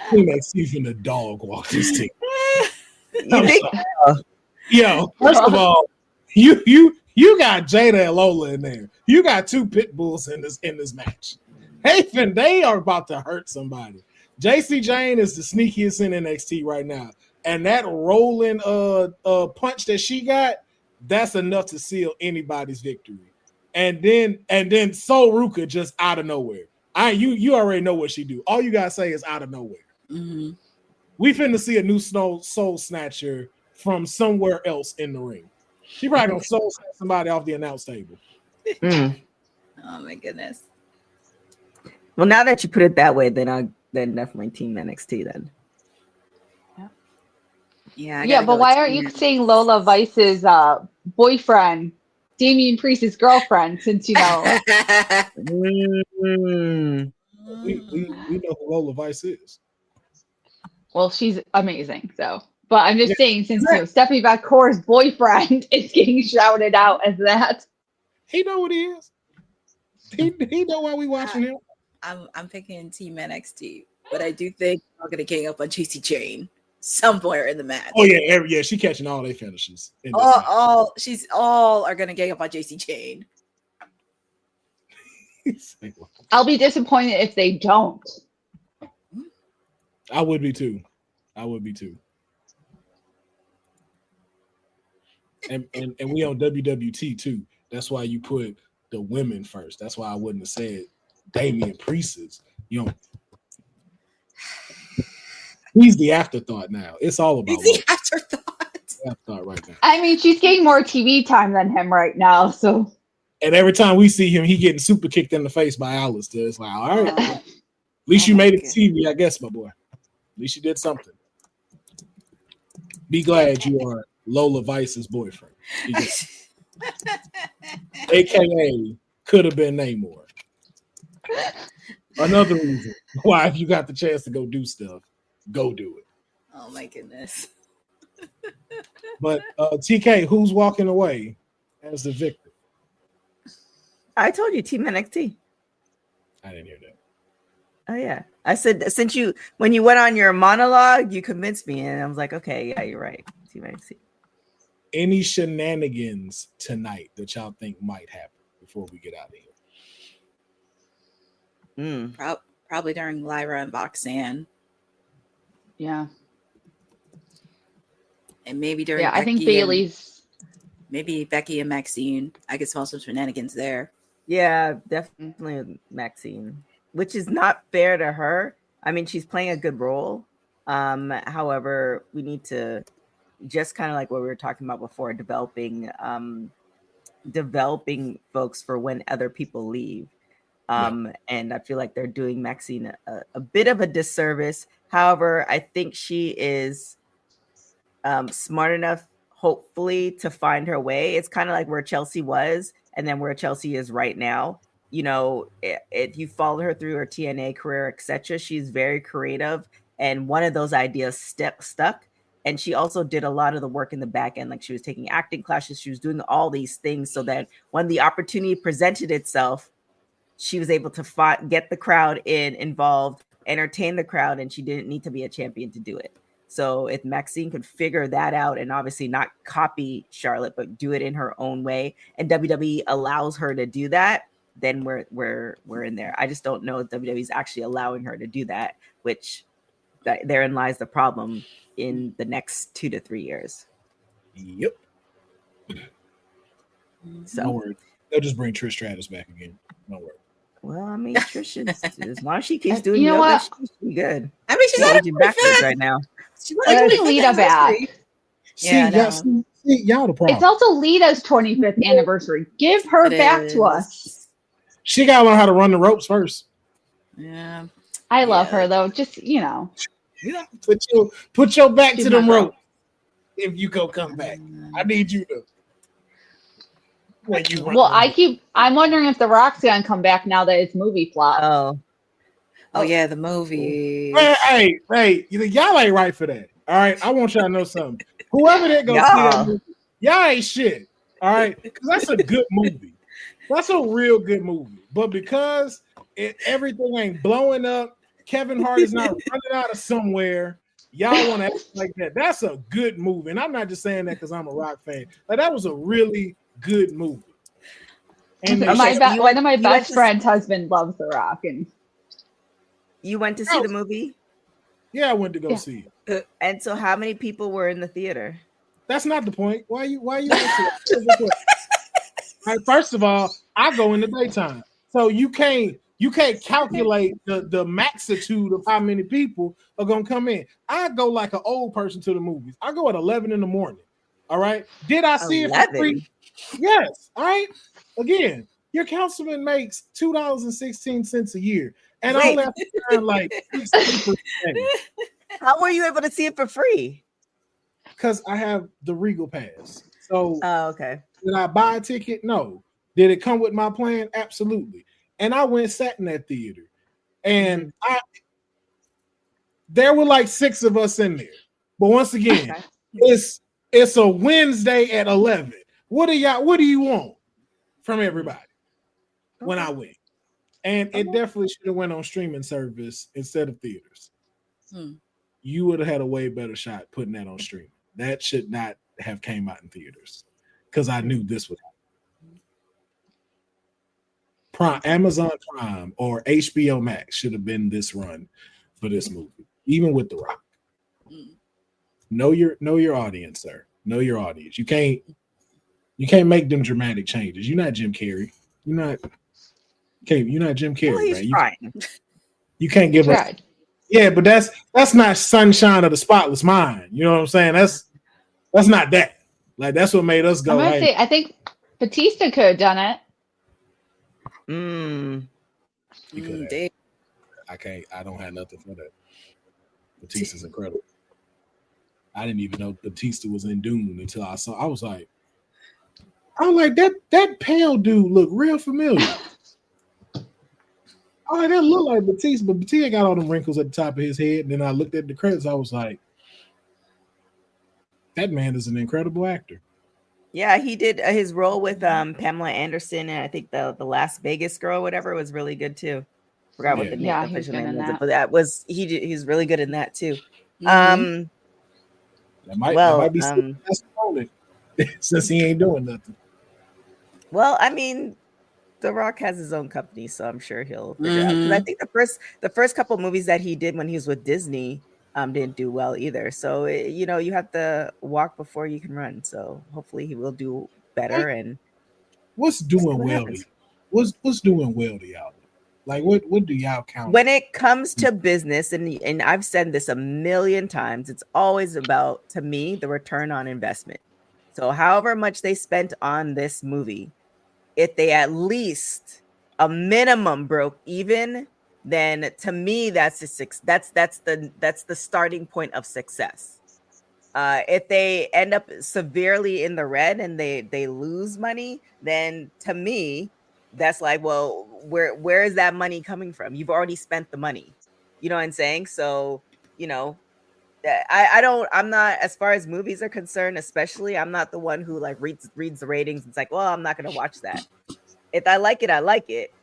Team NXT finna dog walk this team. You think? Yo, first of all, you got Jada and Lola in there. You got two pit bulls in this match. Hey, Finn, they are about to hurt somebody. JC Jane is the sneakiest in NXT right now, and that rolling punch that she got, that's enough to seal anybody's victory. And then Sol Ruka just out of nowhere. You already know what she do. All you gotta say is out of nowhere. Mm-hmm. We finna see a new soul snatcher from somewhere else in the ring. She probably gonna soul snatch somebody off the announce table. Oh my goodness. Well, now that you put it that way, then definitely Team NXT then. Yeah, but why aren't you saying Lola Vice's boyfriend, Damian Priest's girlfriend, since you know? We know who Lola Vice is. Well, she's amazing, so. But I'm just saying, since Stephanie Vaquer's boyfriend is getting shouted out as that. He know what he is. He know why we watching him. I'm picking Team NXT, but I do think I'm gonna gang up on JC Jane somewhere in the match. Oh yeah, she catching all their finishes. All are gonna gang up on JC Jane. I'll be disappointed if they don't. I would be too. And we on WWT too. That's why you put the women first. That's why I wouldn't have said Damian Priest. He's the afterthought now. It's all about the afterthought right now. I mean, she's getting more TV time than him right now. So, and every time we see him, he getting super kicked in the face by Alistair. It's like, all right, at least you made it to TV, I guess, my boy. At least you did something. Be glad you are Lola Vice's boyfriend. AKA could have been Namor. Another reason why, if you got the chance to go do stuff, go do it. Oh my goodness. But TK, who's walking away as the victor? I told you Team NXT. I didn't hear that. Oh yeah, I said when you went on your monologue, you convinced me, and I was like, okay, yeah, you're right. Team NXT. Any shenanigans tonight that y'all think might happen before we get out of here? Probably during Lyra and Voxanne. Yeah. And maybe during I think Bayley's. Maybe Becky and Maxine. I could smell some shenanigans there. Yeah, definitely Maxine, which is not fair to her. I mean, she's playing a good role. However, we need to just kind of like what we were talking about before, developing folks for when other people leave. And I feel like they're doing Maxine a bit of a disservice. However, I think she is smart enough, hopefully, to find her way. It's kind of like where Chelsea was and then where Chelsea is right now. You know, if you follow her through her TNA career, etc., she's very creative, and one of those ideas stuck. And she also did a lot of the work in the back end, like she was taking acting classes, she was doing all these things, so that when the opportunity presented itself, she was able to get the crowd involved, entertain the crowd, and she didn't need to be a champion to do it. So if Maxine could figure that out and obviously not copy Charlotte, but do it in her own way, and WWE allows her to do that, then we're in there. I just don't know if WWE is actually allowing her to do that, which therein lies the problem in the next 2 to 3 years. Yep. So don't worry. They'll just bring Trish Stratus back again. Don't worry. Well, I mean, Trish is, as long as she keeps doing You know yoga, what? she's pretty good. I mean, she's aging backwards right now. Let's bring Lita back. See, y'all the problem. It's also Lita's 25th anniversary. Give her back to us. She gotta learn how to run the ropes first. Yeah. I love her though. Just put your back to them ropes. If you come back, I need you to. I'm wondering if The Rock's gonna come back now that it's movie flop. Oh yeah, the movie. Hey, y'all ain't right for that. All right, I want y'all to know something. Whoever that goes see that movie, y'all ain't shit. All right, because that's a good movie. That's a real good movie. But because everything ain't blowing up, Kevin Hart is not running out of somewhere. Y'all want to act like that. That's a good movie. And I'm not just saying that because I'm a Rock fan. Like, that was a really good movie. And one of my best friend's husband loves The Rock. And you went to see the movie? Yeah, I went to go see it. And so how many people were in the theater? That's not the point. Why you Right, first of all, I go in the daytime. So you can't calculate the maxitude of how many people are gonna come in. I go like an old person to the movies. I go at 11 in the morning. All right. Did I see 11? It for free? Yes. All right. Again, your councilman makes $2.16 a year. And I only have to earn like 60%. How were you able to see it for free? Because I have the Regal Pass. So okay. Did I buy a ticket? No. Did it come with my plan? Absolutely. And I went sat in that theater. And there were like 6 of us in there. But once again, it's a Wednesday at 11. What do you want from everybody when I went? And it definitely should have went on streaming service instead of theaters. You would have had a way better shot putting that on streaming. That should not have came out in theaters because I knew this would happen. Amazon Prime or HBO Max should have been this run for this movie, even with The Rock. Know your audience, sir. Know your audience. You can't make them dramatic changes. You're not Jim Carrey. You're not Jim Carrey, well, he's right? You can't give us. Yeah, but that's not Sunshine of the Spotless Mind. You know what I'm saying? That's not that. Like, that's what made us go. I'm gonna say, I think Batista could have done it. He could have. I don't have nothing for that. Batista's incredible. I didn't even know Batista was in Dune until I saw. I was like that pale dude looked real familiar. Oh, that looked like Batista, but Batista got all them wrinkles at the top of his head. And then I looked at the credits. I was like, that man is an incredible actor. Yeah, he did his role with Pamela Anderson, and I think the Las Vegas girl, whatever, was really good too. Forgot what the official name was, but that was he's really good in that too. That might be since he ain't doing nothing. Well, I mean, The Rock has his own company, so I'm sure he'll figure it out. Because I think the first couple movies that he did when he was with Disney didn't do well either. So you have to walk before you can run. So hopefully he will do better. And what's doing well? What's doing well to y'all? Like what do y'all count when it comes to business? And I've said this a million times. It's always about, to me, the return on investment. So however much they spent on this movie, if they at least a minimum broke even, then to me that's the starting point of success. If they end up severely in the red and they lose money, then to me, that's like, well, where is that money coming from? You've already spent the money. You know what I'm saying? So, you know, I'm not, as far as movies are concerned, especially, I'm not the one who like reads the ratings. It's like, well, I'm not gonna watch that. If I like it, I like it.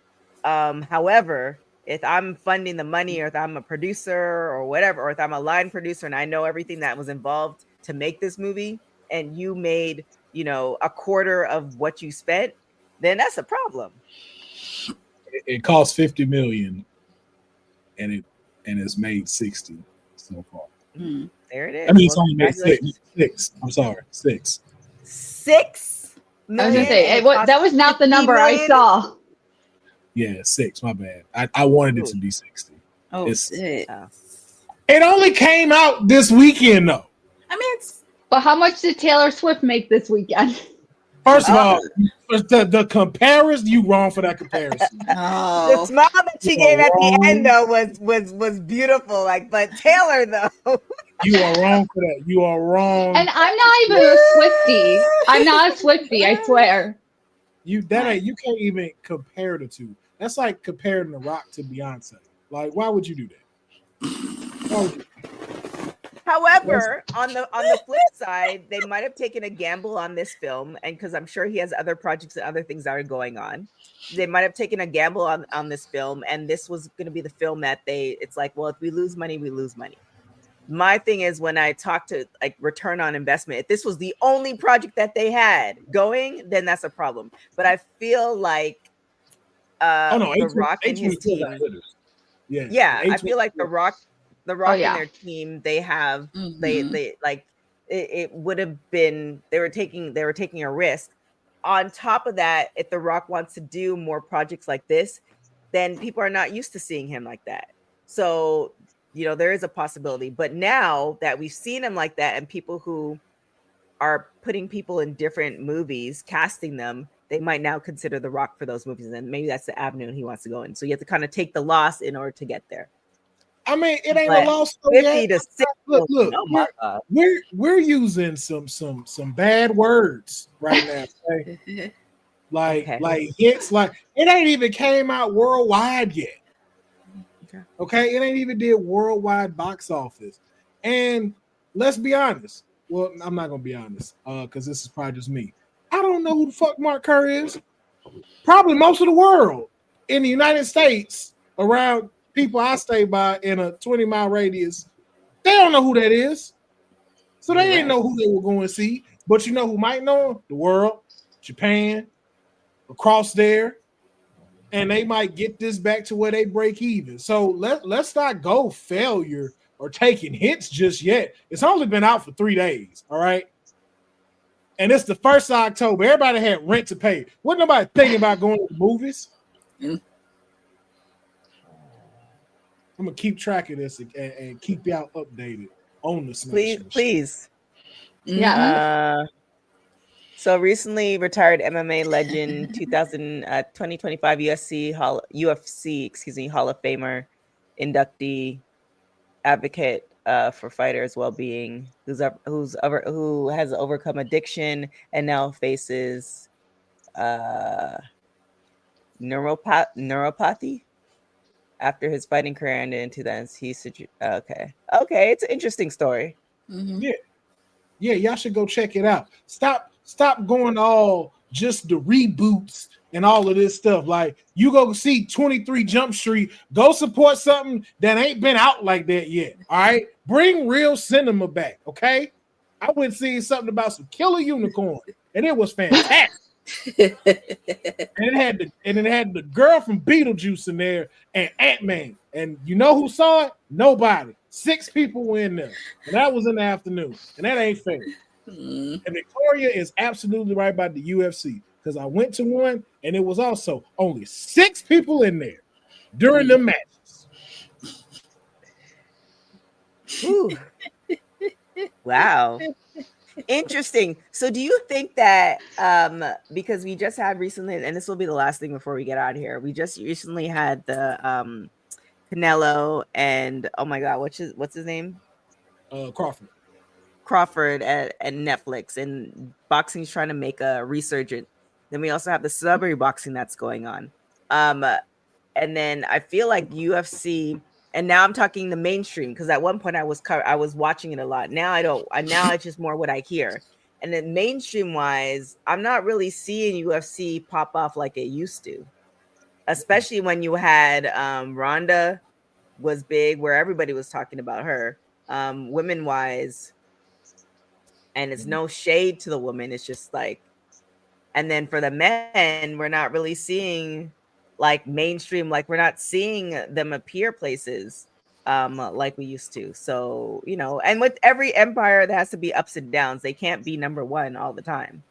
However, if I'm funding the money, or if I'm a producer or whatever, or if I'm a line producer and I know everything that was involved to make this movie, and you made, you know, a quarter of what you spent, then that's a problem. It cost 50 million, and it's made 60 so far. There it is. I mean, it's only made six. I'm sorry, six. 6 I was gonna say that was not the number I saw. Yeah, 6. My bad. I wanted it to be 60. Oh, it only came out this weekend, though. I mean, it's. But how much did Taylor Swift make this weekend? First of all, the comparison, you wrong for that comparison. The smile that she gave at the end, though, was beautiful. Like, but Taylor, though, you are wrong for that. You are wrong. And I'm not even a Swiftie. I'm not a Swiftie, I swear. You can't even compare the two. That's like comparing The Rock to Beyonce. Like, why would you do that? However, on the flip side, they might have taken a gamble on this film, and because I'm sure he has other projects and other things that are going on, they might have taken a gamble on this film, and this was going to be the film that it's like, well, if we lose money, we lose money. My thing is, when I talk to like return on investment, if this was the only project that they had going, then that's a problem. But I feel like The Rock and his team, I feel like The Rock and their team, they have they like it would have been, they were taking a risk. On top of that, if The Rock wants to do more projects like this, then people are not used to seeing him like that. So, you know, there is a possibility. But now that we've seen him like that, and people who are putting people in different movies, casting them, they might now consider The Rock for those movies, and then maybe that's the avenue he wants to go in. So you have to kind of take the loss in order to get there. I mean, it ain't a loss. 50 to 6. Look, Oh my God. we're using some bad words right now. Okay? Like hits, like it ain't even came out worldwide yet. Okay, it ain't even did worldwide box office. And let's be honest. Well, I'm not gonna be honest, because this is probably just me. I don't know who the fuck Mark Kerr is. Probably most of the world in the United States, around people I stay by in a 20-mile radius, they don't know who that is. So they didn't know who they were going to see. But you know who might know him? The world, Japan, across there. And they might get this back to where they break even. So let's not go failure or taking hits just yet. It's only been out for 3 days, all right? And it's the 1st of October. Everybody had rent to pay. Wasn't nobody thinking about going to the movies? I'm gonna keep track of this and keep y'all updated on the Smash. Please. Yeah. So recently retired MMA legend, 2025 UFC Hall of Famer, inductee, advocate for fighters' well-being, who has overcome addiction and now faces neuropathy. After his fighting career ended in 2000, okay, it's an interesting story. Yeah, y'all should go check it out. Stop going all just the reboots and all of this stuff. Like, you go see 23 Jump Street, go support something that ain't been out like that yet. All right, bring real cinema back. Okay, I went see something about some killer unicorn, and it was fantastic. and it had the girl from Beetlejuice in there and Ant-Man. And you know who saw it? Nobody. 6 people were in there. And that was in the afternoon. And that ain't fair. And Victoria is absolutely right about the UFC, because I went to one and it was also only 6 people in there during the matches. Ooh. Wow. Interesting. So do you think that because we just had recently, and this will be the last thing before we get out of here, we just recently had the Canelo and, oh my God, what's his name? Crawford at Netflix, and boxing's trying to make a resurgence. Then we also have the celebrity boxing that's going on. And then I feel like UFC, and now I'm talking the mainstream, because at one point I was watching it a lot. Now I don't. Now it's just more what I hear. And then mainstream wise, I'm not really seeing UFC pop off like it used to, especially when you had Ronda was big, where everybody was talking about her. Women wise, and it's no shade to the woman. It's just like, and then for the men, we're not really seeing like mainstream, like we're not seeing them appear places like we used to. So, you know, and with every empire, there has to be ups and downs. They can't be number one all the time.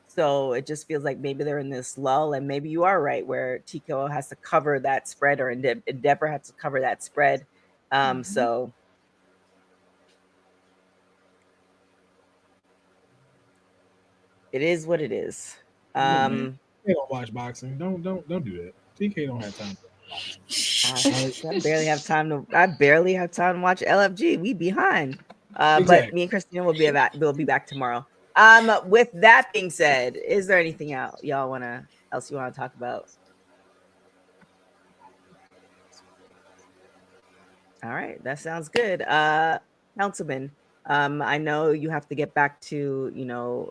So it just feels like maybe they're in this lull, and maybe you are right, where TKO has to cover that spread, or Endeavor has to cover that spread. So it is what it is. They don't watch boxing. Don't do that. TK don't have time for I barely have time to watch LFG. We behind. But Exactly. me and Christina will be back tomorrow. With that being said, is there anything else you want to talk about? All right, that sounds good. Councilman, I know you have to get back to,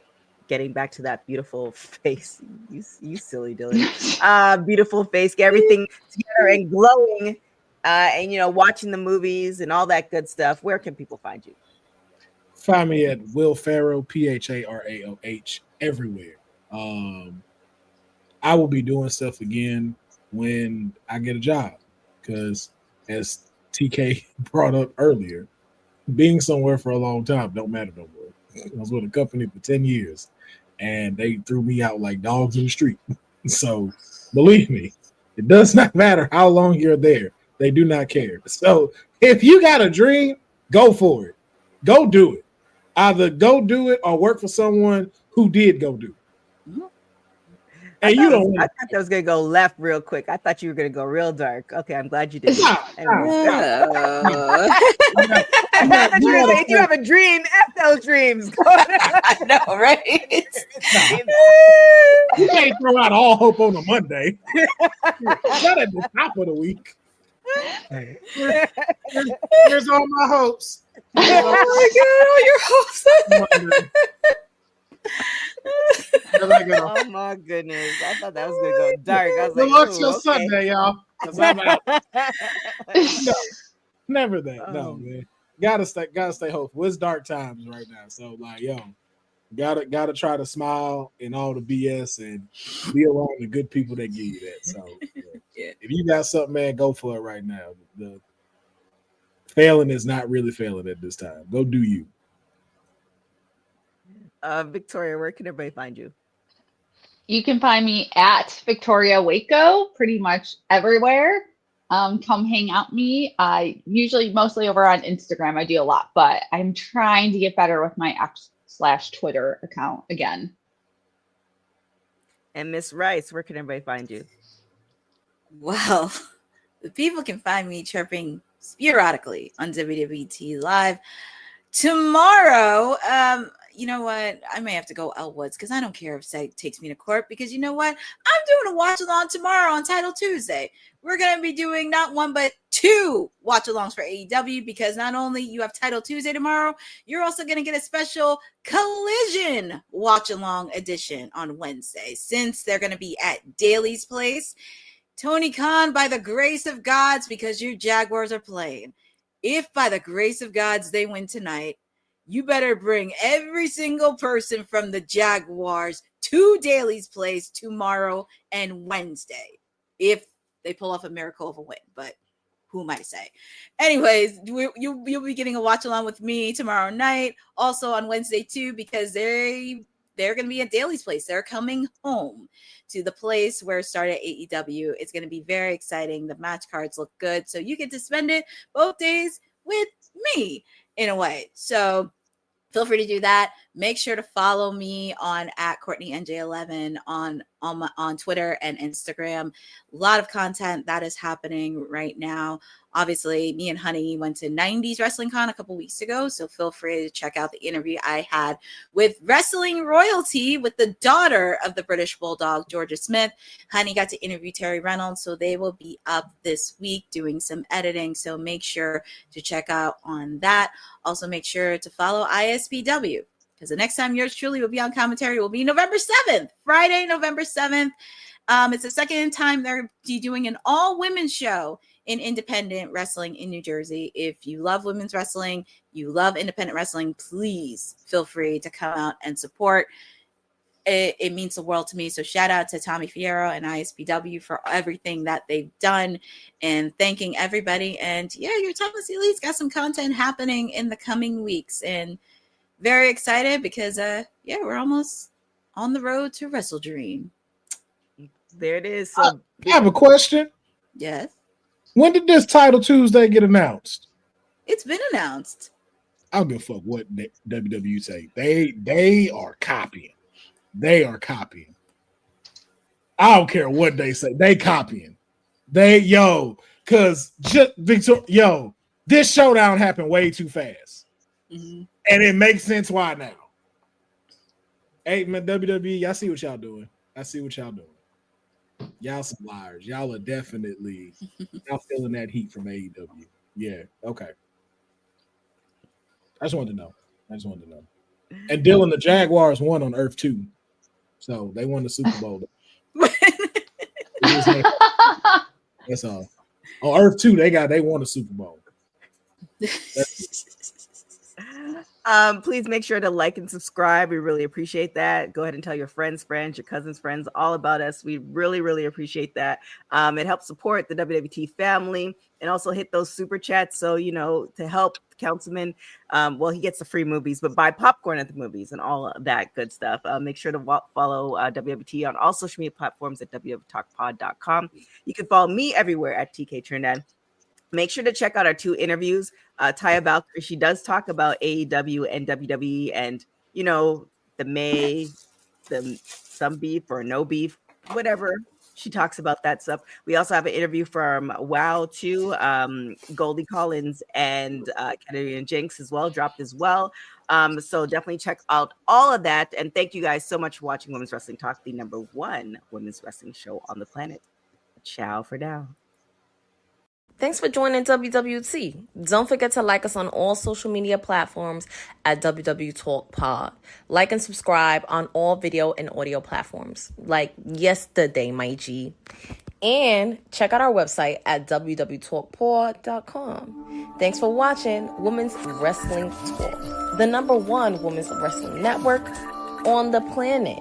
getting back to that beautiful face. You silly Dylan. Beautiful face, get everything together and glowing, and watching the movies and all that good stuff. Where can people find you? Find me at Will Pharaoh, PHARAOH, everywhere. I will be doing stuff again when I get a job, because as TK brought up earlier, being somewhere for a long time don't matter no more. I was with a company for 10 years, and they threw me out like dogs in the street. So believe me, it does not matter how long you're there. They do not care. So if you got a dream, go for it. Go do it. Either go do it or work for someone who did go do it. I thought that was gonna go left real quick. I thought you were gonna go real dark. Okay, I'm glad you did. No. If you have a dream, F those dreams. I know, right? You can't throw out all hope on a Monday. Not at the top of the week. Here's all my hopes. Oh my God, all your hopes. Oh my goodness! I thought that was gonna go dark. I was Good like, luck till Sunday, y'all. 'Cause I'm out. No, never that. No, man. Gotta stay hopeful. It's dark times right now, so like, gotta try to smile in all the BS and be around the good people that give you that. So, if you got something, man, go for it right now. The failing is not really failing at this time. Go do you. Victoria, where can everybody find you? You can find me at Victoria Waco pretty much everywhere. Come hang out with me. I usually mostly over on Instagram. I do a lot, but I'm trying to get better with my X/Twitter account again. And Miss Rice, where can everybody find you? Well, the people can find me chirping sporadically on WWT Live. Tomorrow, you know what? I may have to go Elwoods because I don't care if Seg takes me to court, because you know what? I'm doing a watch along tomorrow on Title Tuesday. We're going to be doing not one, but two watch alongs for AEW, because not only you have Title Tuesday tomorrow, you're also going to get a special Collision watch along edition on Wednesday, since they're going to be at Daly's place. Tony Khan, by the grace of gods, because your Jaguars are playing, if by the grace of gods they win tonight, you better bring every single person from the Jaguars to Daly's place tomorrow and Wednesday, if they pull off a miracle of a win. But who am I to say? Anyways, you'll be getting a watch along with me tomorrow night, also on Wednesday too, because they're going to be at Daly's place. They're coming home to the place where it started AEW. It's going to be very exciting. The match cards look good, so you get to spend it both days with me in a way. So feel free to do that. Make sure to follow me on at CourtneyNJ11 on Twitter and Instagram. A lot of content that is happening right now Obviously, me and Honey went to 90s Wrestling Con a couple weeks ago, so feel free to check out the interview I had with wrestling royalty with the daughter of the British Bulldog, Georgia Smith. Honey got to interview Terry Reynolds, so they will be up this week doing some editing, so make sure to check out on that. Also, make sure to follow ISPW, because the next time yours truly will be on commentary will be November 7th, Friday, November 7th. It's the second time they're doing an all-women's show in independent wrestling in New Jersey. If you love women's wrestling, you love independent wrestling, please feel free to come out and support. It means the world to me. So shout out to Tommy Fierro and ISPW for everything that they've done, and thanking everybody. And yeah, your Timeless Elite's got some content happening in the coming weeks, and very excited because we're almost on the road to Wrestle Dream. There it is. So I have a question. Yes. When did this Title Tuesday get announced? It's been announced. I don't give a fuck what WWE say. They are copying. They are copying. I don't care what they say. They copying. Because this showdown happened way too fast. Mm-hmm. And it makes sense why now. Hey, man, WWE, I see what y'all doing. Y'all some liars. Y'all are definitely y'all feeling that heat from AEW. Yeah, okay. I just wanted to know. And Dylan, the Jaguars won on Earth 2. So they won the Super Bowl. That's all. On Earth 2, they won the Super Bowl. Please make sure to like and subscribe. We really appreciate that. Go ahead and tell your friends, your cousins, friends, all about us. We really, really appreciate that. It helps support the WWT family, and also hit those super chats. So, to help Councilman, he gets the free movies, but buy popcorn at the movies and all of that good stuff. Make sure to follow WWT on all social media platforms at www.talkpod.com. You can follow me everywhere at TK Trinidad. Make sure to check out our 2 interviews. Taya Valkyrie, she does talk about AEW and WWE and, some beef or no beef, whatever. She talks about that stuff. We also have an interview from WOW too. Goldie Collins and Kennedy and Jinx as well, dropped as well. So definitely check out all of that. And thank you guys so much for watching Women's Wrestling Talk, the #1 women's wrestling show on the planet. Ciao for now. Thanks for joining WWT. Don't forget to like us on all social media platforms at WW Talk Pod. Like and subscribe on all video and audio platforms, like yesterday, my G. And check out our website at www.talkpod.com. Thanks for watching Women's Wrestling Talk, the #1 women's wrestling network on the planet.